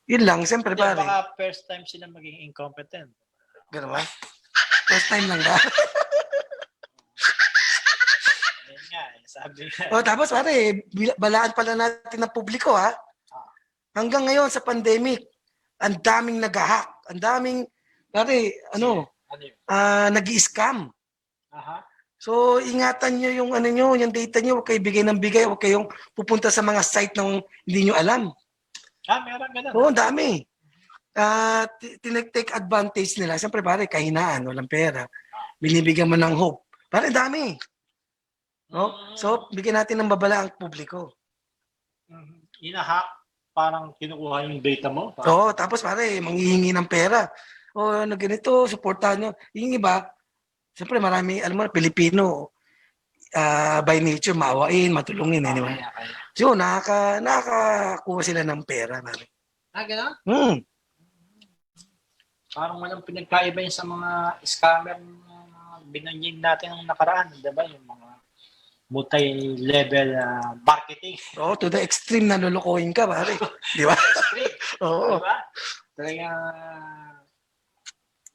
yun lang, siyempre pare. Baka first time sila maging incompetent. Ganun ba? First time lang ba? Ayun nga, sabi tapos pare, balaan pala natin ng publiko Hanggang ngayon sa pandemic, ang daming nag-hack, ang daming pare, nag-i-scam. So, ingatan nyo yung yung data nyo, huwag kayo bigay ng bigay, huwag kayong pupunta sa mga site ng hindi nyo alam. Meron ganun. Ang dami. Tinag-take advantage nila. Siyempre pare, kahinaan, walang pera. Binibigyan mo ng hope. Pare, dami. So, bigyan natin ng babala ang publiko. Ina-hack, parang kinukuha yung data mo. Tapos pare, manghihingi ng pera. Ganito, supportahan nyo. Yung iba, siyempre marami, alam mo, Pilipino, by nature, maawain, matulungin. Di ba? So, nakakakuha sila ng pera. Pare. Gano'n? Parang walang pinagkaiba yun sa mga scammer na binanyin natin ng nakaraan. Diba? Yung mga multi-level marketing. To the extreme na lulukohin ka, pare. Di ba? Extreme. Diba? Talaga,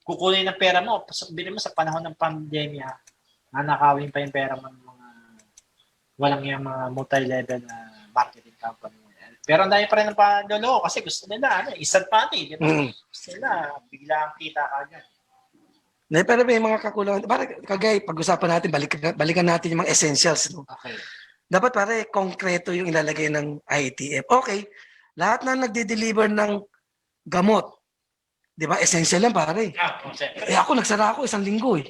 kukunin ng pera mo. Sabihin mo sa panahon ng pandemya, nanakawin pa yung pera mo ng mga walang yung mga multi-level marketing company. Pero ang dami pa rin ng panloloko kasi gusto nila, instant money. Di ba? Gusto nila, bigla ang kita kagad. Pero may mga kakulangan. Para kagaya, pag-usapan natin, balikan natin yung mga essentials. No? Okay. Dapat pare, konkreto yung ilalagay ng IATF. Okay, lahat na nagde-deliver ng gamot, di ba, essential yan pare. Siyempre. Ako, nagsara ako 1 linggo eh.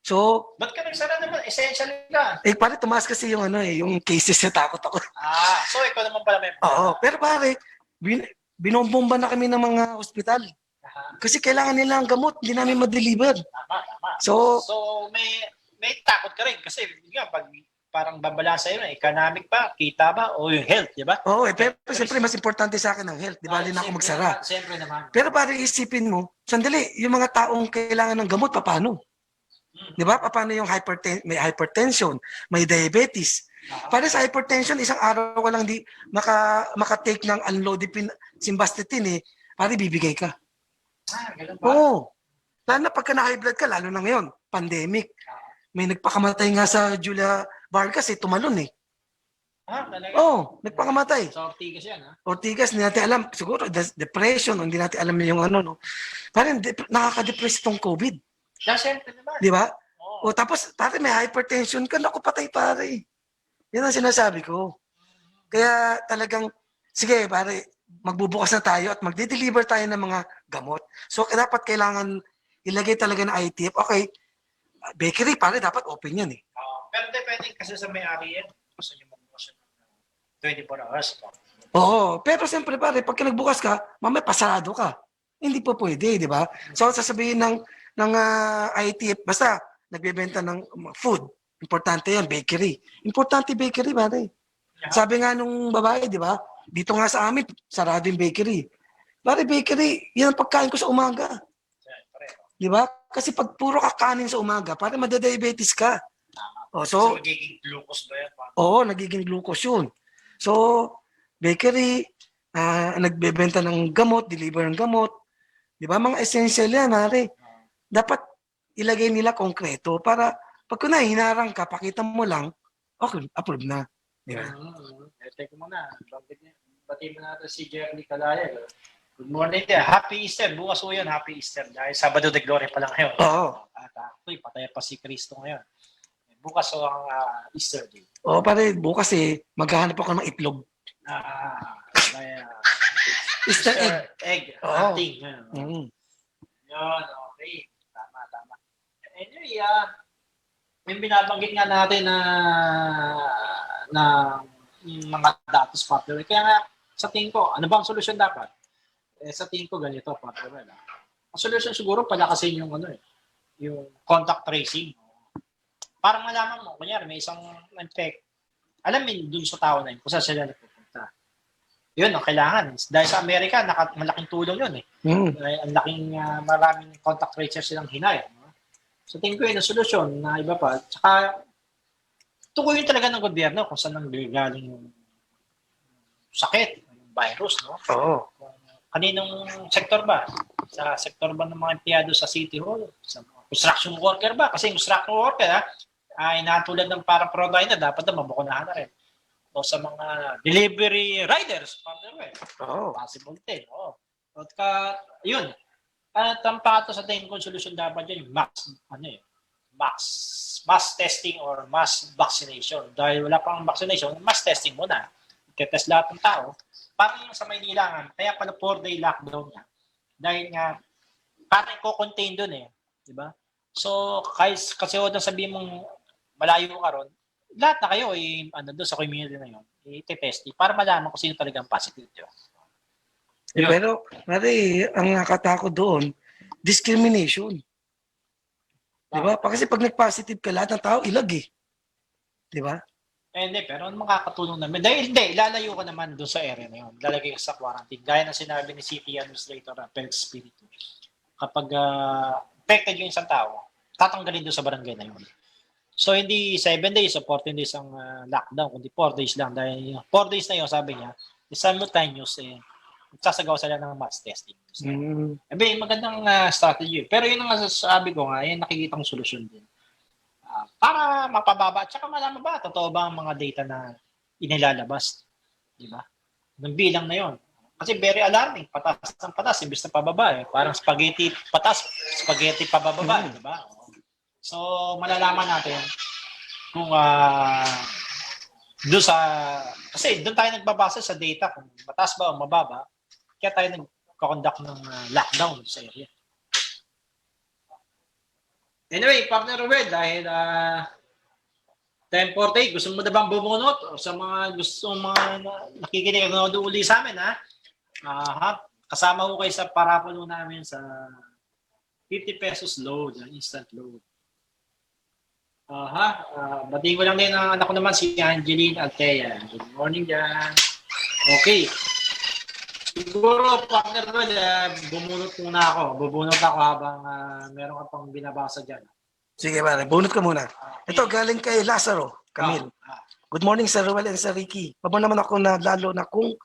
So, Ba't ka nagsara naman? Essential ka. pare, tumaas kasi yung yung cases na takot ako. So ikaw naman pala may Oo, pero pare, binombomba na kami ng mga ospital. Kasi kailangan nila ang gamot, hindi namin ma-deliver. Tama. So, may takot ka rin kasi nga pag parang babala sa'yo na economic pa, kita ba, o yung health, di ba? oo, pero siyempre mas importante sa akin ang health. Di ba, na ako magsara. Siyempre naman. Pero pare, isipin mo, sandali, yung mga taong kailangan ng gamot, paano? Di ba? Paano yung may hypertension, may diabetes. Para sa hypertension, isang araw ka lang di makatake ng unloaded simvastatin pare bibigay ka. Ganun ba? Oo. Lalo na pagka na-high blood ka, lalo na ngayon, pandemic. May nagpakamatay nga sa Julia Vargas tumalon Talaga? Oo, nagpakamatay. Sa Ortigas yan, ha? Ortigas, hindi natin alam. Siguro, depression, hindi natin alam yung Parang nakaka-depress itong COVID. Siyempre naman. Di ba? Oo. O tapos, pare, may hypertension ka, naku, patay pare. Yan ang sinasabi ko. Kaya talagang, sige pare, magbubukas na tayo at magde-deliver tayo ng mga gamot. So, dapat kailangan ilagay talaga ng IATF. Okay, bakery, pare, dapat open yan Pero depende kasi sa may-ari yan. Gusto nyo magbukas ng 24 hours. Oo, pero siyempre pare, pag nagbukas ka, mamaya pasarado ka. Hindi po pwede, di ba? So, sasabihin ng IATF, basta nagbebenta ng food, importante yan, bakery. Importante bakery, pare. Sabi nga nung babae, di ba? Dito nga sa amin, sarado yung bakery. Pare, bakery, yan ang pagkain ko sa umaga. Di ba? Kasi pag puro kakanin sa umaga, pare, madadiabetes ka. So, magiging glucose ba yan? Oo, nagiging glucose yun. So, bakery, nagbebenta ng gamot, deliver ng gamot. Di ba? Mga essential yan, pare. Dapat ilagay nila konkreto para pag hinarang ka, pakita mo lang, okay, approve na. Di ba? Teka muna. Batiin mo natin si Jerry Calaya. Good morning there. Happy Easter. Bukas po yan. Happy Easter. Dahil Sabado de Gloria pa lang ngayon. Oo. At patay pa si Cristo ngayon. Bukas o ang Easter Day. Oo, pare, bukas maghahanap ako ng itlog. Easter egg. Egg. Oo. Hunting. Yun, okay. Tama. Anyway, yung binabanggit nga natin na yung mga datos popular. Kaya nga, sa tingin ko, ano bang solusyon dapat? Sa tingin ko, ganito, popular. Ang solusyon siguro, palakasin yung yung contact tracing. Parang malaman mo, kunyari, may isang infect, alam mo dun sa tao na yun, kung saan sila nagpupunta. Yun, ang kailangan. Dahil sa Amerika, malaking tulong yun Ang laking, maraming contact tracers silang hinay. So, tingin ko yun ang solusyon na iba pa. Tsaka, tukuyin talaga ng gobyerno kung saan nanggagaling yung sakit, yung virus, no? Oo. Kaninong sektor ba? Sa sektor ba ng mga empleyado sa City Hall? Sa mga construction worker ba? Kasi construction worker, ay natulad ng parang provider, dapat na mabukunahan na rin. O sa mga delivery riders, possible din. At yun. At ang pato sa tingin ko, solusyon dapat dyan, mass testing or mass vaccination. Dahil wala pang vaccination, mass testing muna. Itetest lahat ng tao. Parang yung sa Maynila, kaya pala 4-day lockdown niya. Dahil nga, parang i-contain dun di ba? So, kasi huwag nang sabihin mong malayo ka ron, lahat na kayo, doon sa community na yun, i-test para malaman kung sino talagang positive. Di ba? Pero, pare, ang nakatakot doon, discrimination. Di ba? Kasi pag nag-positive ka, lahat ng tao, ilag Di ba? Hindi, pero makakatulong naman. Dahil hindi, ilalayo ka naman doon sa area na yun. Lalagay ka sa quarantine. Gaya na sinabi ni City Administrator Felix Spiritu. Kapag affected yung isang tao, tatanggalin doon sa barangay na yun. So, hindi 7 days o 14 days ang lockdown, kundi 4 days lang. Dahil 4 days na yun, sabi niya, simultaneous, magsasagawa sila ng mass testing. So, magandang strategy. Pero yun ang sabi ko nga, nakikita kong solusyon din. Para mapababa at saka malaman ba totoo ba ang mga data na inilalabas, di ba? Ng bilang na yon. Kasi very alarming. Patas ng patas, imbis na pababa. Eh. Parang spaghetti patas, spaghetti pababa. Diba? So, malalaman natin kung doon sa... Kasi doon tayo nagbabasa sa data kung mataas ba o mababa. Kaya tayo nag-conduct ng lockdown sa area. Anyway, Partner Ruel, dahil 10:40, gusto mo na bang bumunot? O sa mga gusto mga nakikinig na uli sa amin, ha? Kasama ko kayo sa parapulo namin sa 50 pesos load, instant load. Batiin ko lang din ang anak ko naman, si Angeline Altea. Good morning dyan. Okay. Siguro, Partner Ruel, bumunot muna ako. Bubunot ako habang meron ka pang binabasa dyan. Sige, pare. Bunot ka muna. Ito, galing kay Lazaro, Camille. Good morning, Sir Ruel and Sir Ricky. Pabo naman ako na lalo na kung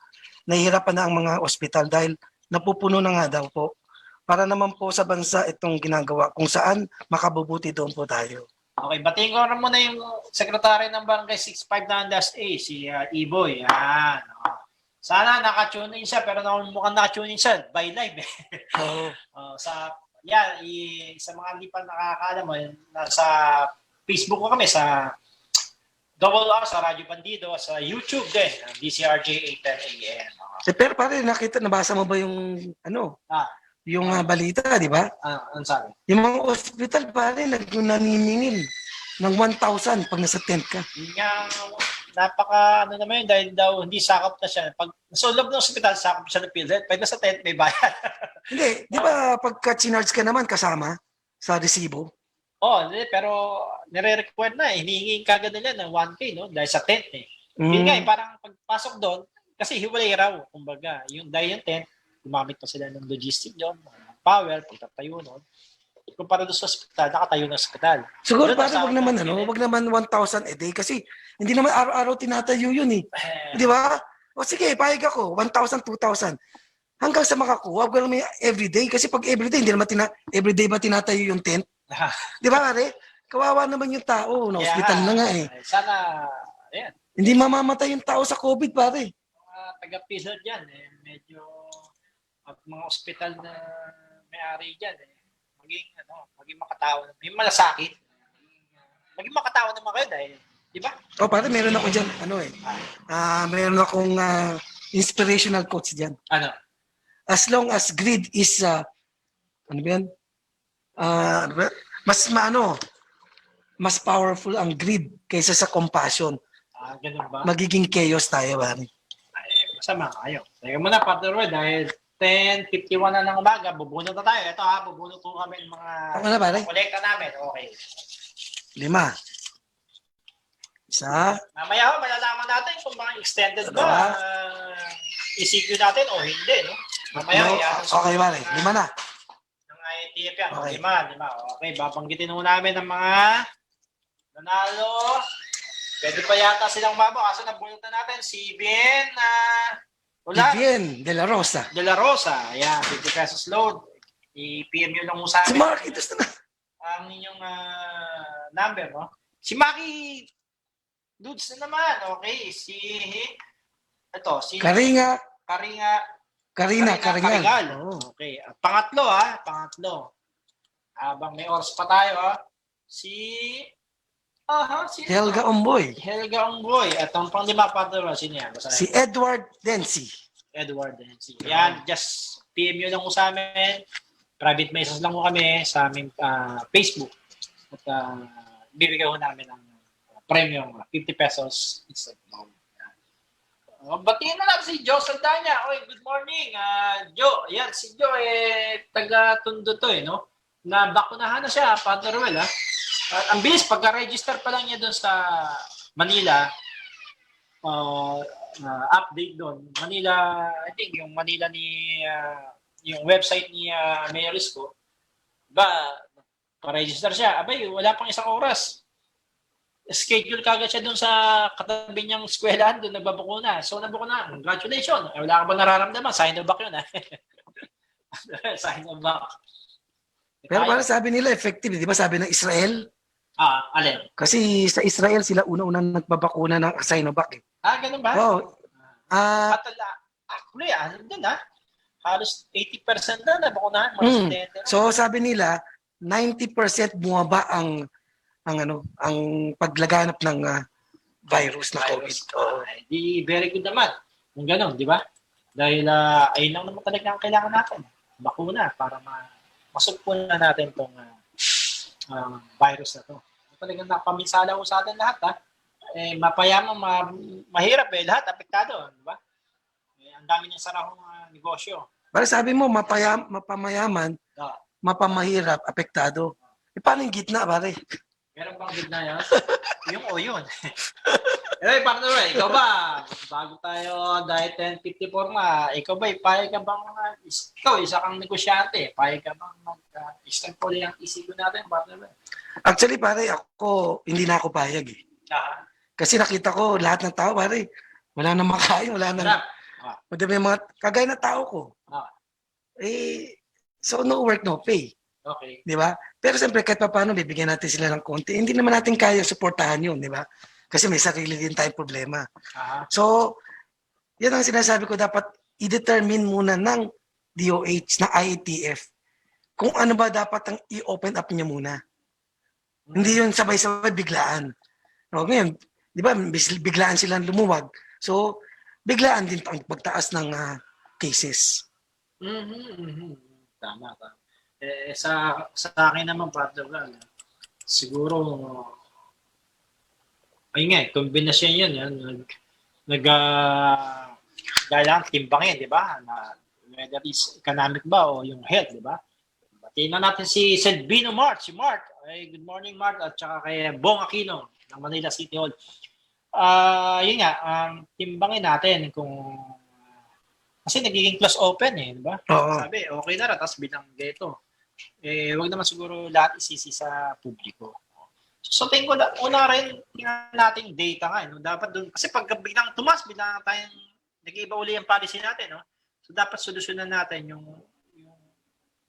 nahihirapan na ang mga ospital dahil napupuno na nga daw po. Para naman po sa bansa itong ginagawa kung saan makabubuti doon po tayo. Okay, batiin ko rin muna yung sekretary ng Barangay 65-A, si Iboy. Yan. Sana naka-tune in siya, pero mukhang naka-tune in siya by live. Sa mga hindi pa nakakaalam mo, nasa Facebook ko kami, sa Double R, sa Radyo Bandido, sa YouTube din, DCRJ 810 AM. Pero pare, nabasa mo ba yung yung balita, di ba? Ano sabi? Yung mga hospital pare, naniningil ng 1,000 pag nasa tent ka. Yung naman yun, dahil daw hindi sakop na siya. Pag sa loob ng hospital, sakop siya ng PhilHealth. Pag nasa tent, may bayad. Hindi, di ba pagka chinarge ka naman kasama sa resibo? Pero nire-require na hinihingi kagad nila ng 1K, no? Dahil sa tent Yun nga parang pagpasok doon, kasi hiwalay raw, kumbaga. Dahil yung tent, gumamit pa sila ng logistic doon, power, pagtatayo noon. Kumpara doon sa hospital, nakatayo ng hospital. Siguro parang wag naman 1,000 a day kasi hindi naman araw-araw tinatayo yun Di ba? O sige, payag ako, 1,000, 2,000. Hanggang sa makakuha, wag naman everyday. Kasi pag everyday, hindi naman everyday ba tinatayo yung tent? Di ba, pare? Kawawa naman yung tao. Na-hospital na nga Sana, ayan. Hindi mamamatay yung tao sa COVID, pare. Taga-PhilHealth dyan, medyo at mga ospital na may-ari dyan, maging makatao. May malasakit. Maging makatao naman kayo dahil, di ba? Pare, meron ako dyan, meron akong inspirational quotes dyan. Ano? As long as greed is, mas powerful ang greed kaysa sa compassion. Ganun ba? Magiging chaos tayo, pare. Masama kayo. Teka muna, Partner Roy, dahil 10:51 na ng umaga, bubunot na tayo. Ito bubunot po kami ng mga kolekta namin. Okay. 5. Isa. Mamaya malalaman natin kung mga extended ba i-secure natin o hindi, no? Mamaya. Okay, pare. 5 na. Ng IATF yan. Okay. 5. Okay, babanggitin ho namin ng mga nanalo. Pwede pa yata silang mabo. Kaso nabunot na natin si Bien Vivian De La Rosa. Ayan, 50 pesos load. I-PM nyo lang mo sa amin. Si Marky, gusto na. Ang inyong number, no? Si Maki Dudes na naman. Okay, si Karina. Okay, pangatlo. Habang may oras pa tayo, si Helga Omboy. At ang pang-5 pa sino yan? Si Edward Dency. Yan, just PM nyo lang ko sa amin. Private message lang ko kami sa aming Facebook. At bibigyan ko namin ng premium 50 pesos. Batiin na lang si Joe Saldana. Good morning. Joe, yan, si Joe taga-Tondo to no? Nabakunahan na siya, Partner Ruel, ang bilis, pagka-register pa lang niya doon sa Manila, update doon. Manila, I think yung Manila yung website ni Mayor Isko, pa-register siya. Abay, wala pang 1 oras. Schedule kagad siya doon sa katabi niyang eskwelahan, doon nagbabakuna. So, nabakuna. Congratulations. Wala ka ba nararamdaman? Sinovac yun, Sinovac. Pero parang sabi nila effective, di ba? Sabi ng Israel. Alin? Kasi sa Israel, sila una-una nagbabakuna ng Sinovac. Ganun ba? Oo. Huli, din halos 80% na nabakunahan mga estudyante. So sabi nila 90% bumaba ang paglaganap ng virus na COVID. Di very good naman. Kung gano'n, di ba? Dahil ayun lang naman talaga ang kailangan natin. Bakuna para masugpunan na natin itong virus na to. Talagang napaminsala ko sa atin lahat. Mapayaman, mahirap lahat apektado. Di ba? Ang dami niyang sarahong negosyo. Para sabi mo, mapamayaman, mapamahirap, apektado. Paano yung gitna, pare? Meron bang gitna yan? Yung o yun. Partner, ikaw ba? Bago tayo dahil 10:54 nga, ikaw ba, payag ka bang, ikaw, isa kang negosyante, payag ka bang mag-extend po yung isipin natin, partner? Actually, pare, ako, hindi na ako payag eh. Kasi nakita ko, lahat ng tao, pare, wala nang makain, wala nang... Madami mga kagaya na tao ko. So no work, no pay. Okay. Di ba? Pero siyempre, kahit pa paano, bibigyan natin sila ng konti. Hindi naman natin kaya suportahan yun, di ba? Kasi may sarili din tayong problema. So, yan ang sinasabi ko, dapat i-determine muna ng DOH, na IATF, kung ano ba dapat ang i-open up niya muna. Hindi yun sabay-sabay biglaan. No, ngayon, di ba, biglaan silang lumuwag. So, biglaan din ang pagtaas ng cases. Tama. Sa akin naman, partner, siguro, ayun nga, kombinasyon yun. Kailangan timbangin, di ba? Whether it's economic ba o yung health, di ba? Batiin na natin si Selvino Mart, si Mark. Good morning, Mark, at saka kay Bong Aquino ng Manila City Hall. Yun nga, timbangin natin kung kasi nagiging close open di ba? Sabi, okay na tapos bilang geto. Wag naman siguro lahat isisi sa publiko. So tingin ko, una rin tingnan natin data nga, no? Dapat doon, kasi pag biglang tumas, biglang tayong nag-iiba uli ang policy natin, no? So dapat solusyonan natin yung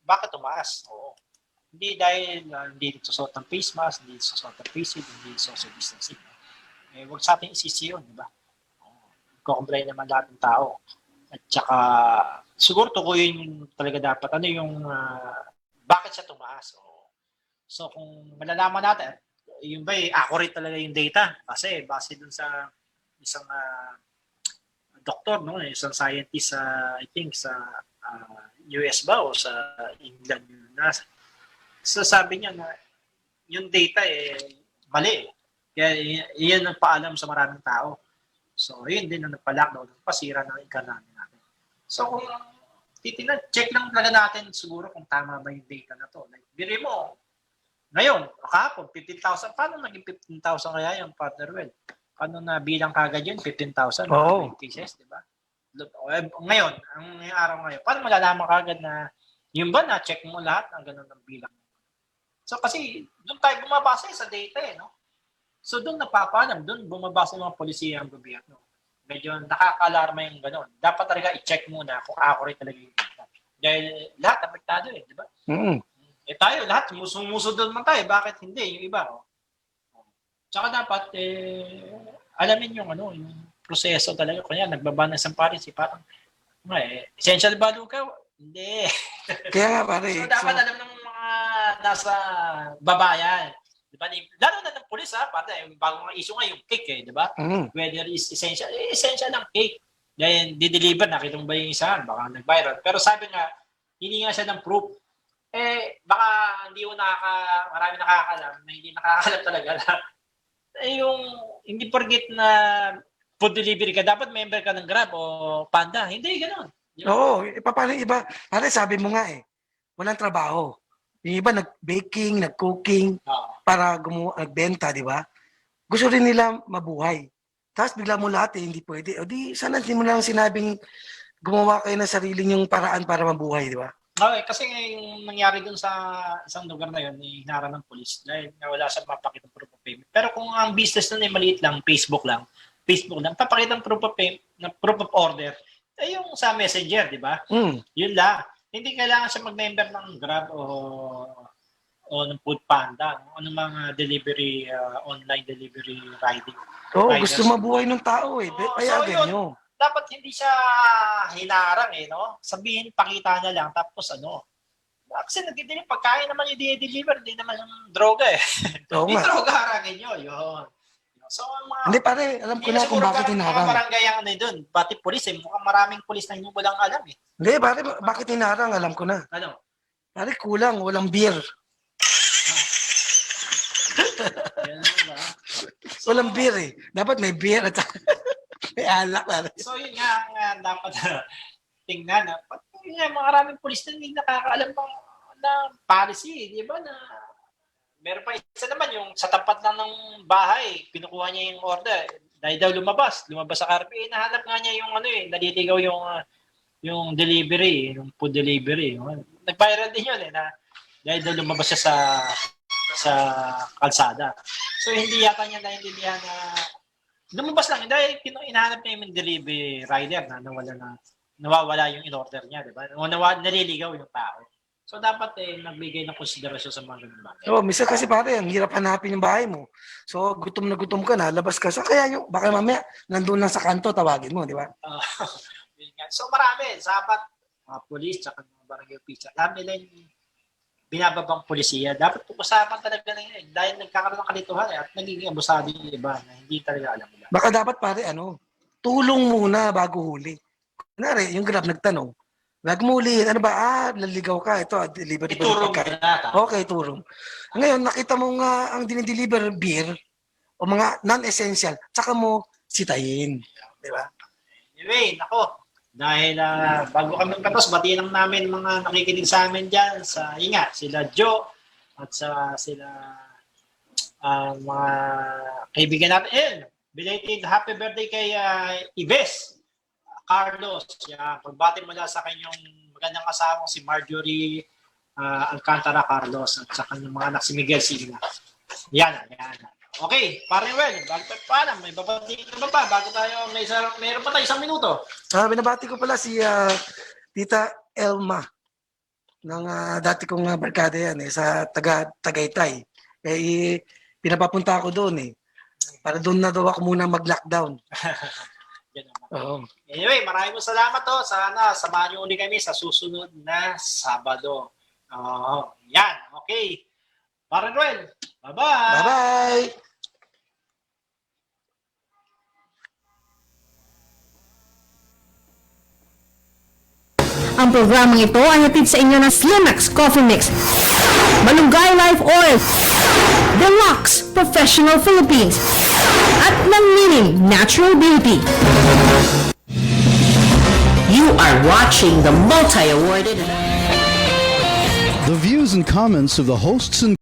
bakit tumaas. Hindi dahil hindi susot ng face mask, hindi susot ng face shield, hindi social distancing. Huwag sa ating isisi yun, di ba? Complain naman lahat ng tao. At saka, siguro tukuyin talaga dapat, bakit siya tumaas? So, kung malalaman natin, yun ba, accurate talaga yung data. Kasi, base dun sa isang doktor, no? Isang scientist, I think, sa US ba o sa England yun. So, sabi niya na yung data, mali. Kaya iyan ang paalam sa maraming tao. So, yun din ang nagpa-lockdown, pasira ng economy natin. So, kung titignan, check lang talaga natin siguro kung tama ba yung data na to. Like, biri mo, ngayon, kahapon, 15,000. Paano naging 15,000 kaya yung partner well? Paano na bilang kagad yun? 15,000 cases, di ba? Ngayon, ang araw ngayon, paano malalaman kagad na yung ba na-check mo lahat ng ganun ng bilang? So, kasi doon tayo bumabasa sa data no? So doon napapalam, doon bumabasa ng mga polisiya ang gobyerno. Medyo nakaka-alarma yung gano'n. Dapat talaga i-check muna kung accurate talaga yung data. Dahil lahat apektado di ba? Tayo, lahat, sumusunod naman tayo. Bakit hindi? Yung iba. Tsaka dapat, alamin yung proseso talaga. Kanya, nagbaba ng isang policy, parang, essential value ka? Hindi. Kaya nga, pare. So dapat alam ng mga nasa babayan. Diba? Lalo na ng pulis, pare, bagong issue nga yung cake, di ba? Whether is essential, essential ng cake. Dahil di-deliver, nakita mo ba yung isa? Baka nag-viral. Pero sabi nga, hindi nga siya ng proof. Baka hindi mo marami nakakalam, na hindi nakakalam talaga na yung, hindi forget na food delivery ka, dapat member ka ng Grab o Panda. Hindi, gano'n. Oo, paano yung iba? Pare, sabi mo nga walang trabaho. Yung iba nag-baking, nag-cooking, para nagbenta, di ba? Gusto rin nila mabuhay. Tapos bigla mo lahat hindi pwede. O di, sana hindi mo lang sinabing gumawa kayo ng sariling yung paraan para mabuhay, di ba? Okay, kasi yung nangyari dun sa isang lugar na yun, hinara ng polis dahil wala siya mapakita ng proof of payment. Pero kung ang business nun ay maliit lang, Facebook lang, papakita ng proof of payment, proof of order, yung sa Messenger, di ba? Yun lang. Hindi kailangan siya mag-member ng Grab o ng Food Panda, ano mga delivery, online delivery riding. Gusto mabuhay ng tao Payagan nyo. dapat hindi siya hinarang no? Sabihin, pakita na lang, tapos ano. Kasi nagdidili, pagkain naman yung deliver, hindi naman yung droga Oo Hindi nga. droga harangin nyo, yun. So, mga, Hindi pare, alam ko na kung bakit Mga hinarang. barangay ang doon, pati pulis mukhang maraming pulis na hindi mo lang alam Hindi pare, bakit hinarang, alam ko na. Ano? Pare, kulang, walang beer. Yan ba? Walang beer eh. Dapat may beer at may alak. Pare. So yun nga ang dapat tingnan. Yun nga, maraming pulis na hindi nakakaalam ng policy, di ba? Na meron pa isa naman yung sa tapat lang ng bahay, pinukuha niya yung order. Dahil daw lumabas sa RPA, nahanap nga niya yung naliligaw yung delivery, yung food delivery. Nag-viral din yun na dahil daw lumabas siya sa kalsada. So hindi yata niya naiintindihan na lumabas lang dahil inahanap niya yung delivery rider na nawawala yung in-order niya, di ba? Naliligaw yung tao. So dapat nagbigay ng konsiderasyon sa mga ganun bagay. Oo, minsan kasi pare, ang hirap hanapin yung bahay mo. So, gutom na gutom ka na, labas ka. So, kaya yung, baka mamaya, nandun lang sa kanto, tawagin mo, di ba? Yun nga. So marami, dapat mga police, tsaka mga barangay official, alam nila yung binababang polisiya. Dapat usapan talaga na yun dahil nagkakaroon ng kalituhan at nagiging abusado yung iba na hindi talaga alam nila. Baka dapat pare, tulong muna bago huli. Kunwari, yung Grab nagtanong, wag mo ulihin, naliligaw ka, ito, delivery ba Iturong pagkain? na. Okay, turong. Ngayon, nakita mo nga ang dinideliver beer o mga non-essential, tsaka mo sitayin. Di ba? Anyway, nako, dahil bago kami magpatos, batiin lang namin mga nakikinig sa amin dyan sa sila Joe at sila mga kaibigan natin. Belated happy birthday kay Ives Carlos. Pagbati mula sa kanyang magandang asawang si Marjorie Alcantara Carlos at sa kanyang mga anak si Miguel Sigla. Yan. Okay, paring Well, may babatiin ka ba bago tayo, mayroon pa tayo 1 minuto. Binabati ko pala si Tita Elma ng dati kong barkada yan sa Tagaytay. Pinapapunta ako doon para doon na daw ako muna mag-lockdown. Oo. Anyway, maraming salamat Sana samahan niyo uli kami sa susunod na Sabado. Yan, okay. Paring Well, bye-bye! Bye-bye! Ang programang ito ay hatid sa inyo ng Slimax Coffee Mix, Malunggay Life Oil, Deluxe Professional Philippines, at ng Meaning Natural Beauty. You are watching the multi-awarded The views and comments of the hosts and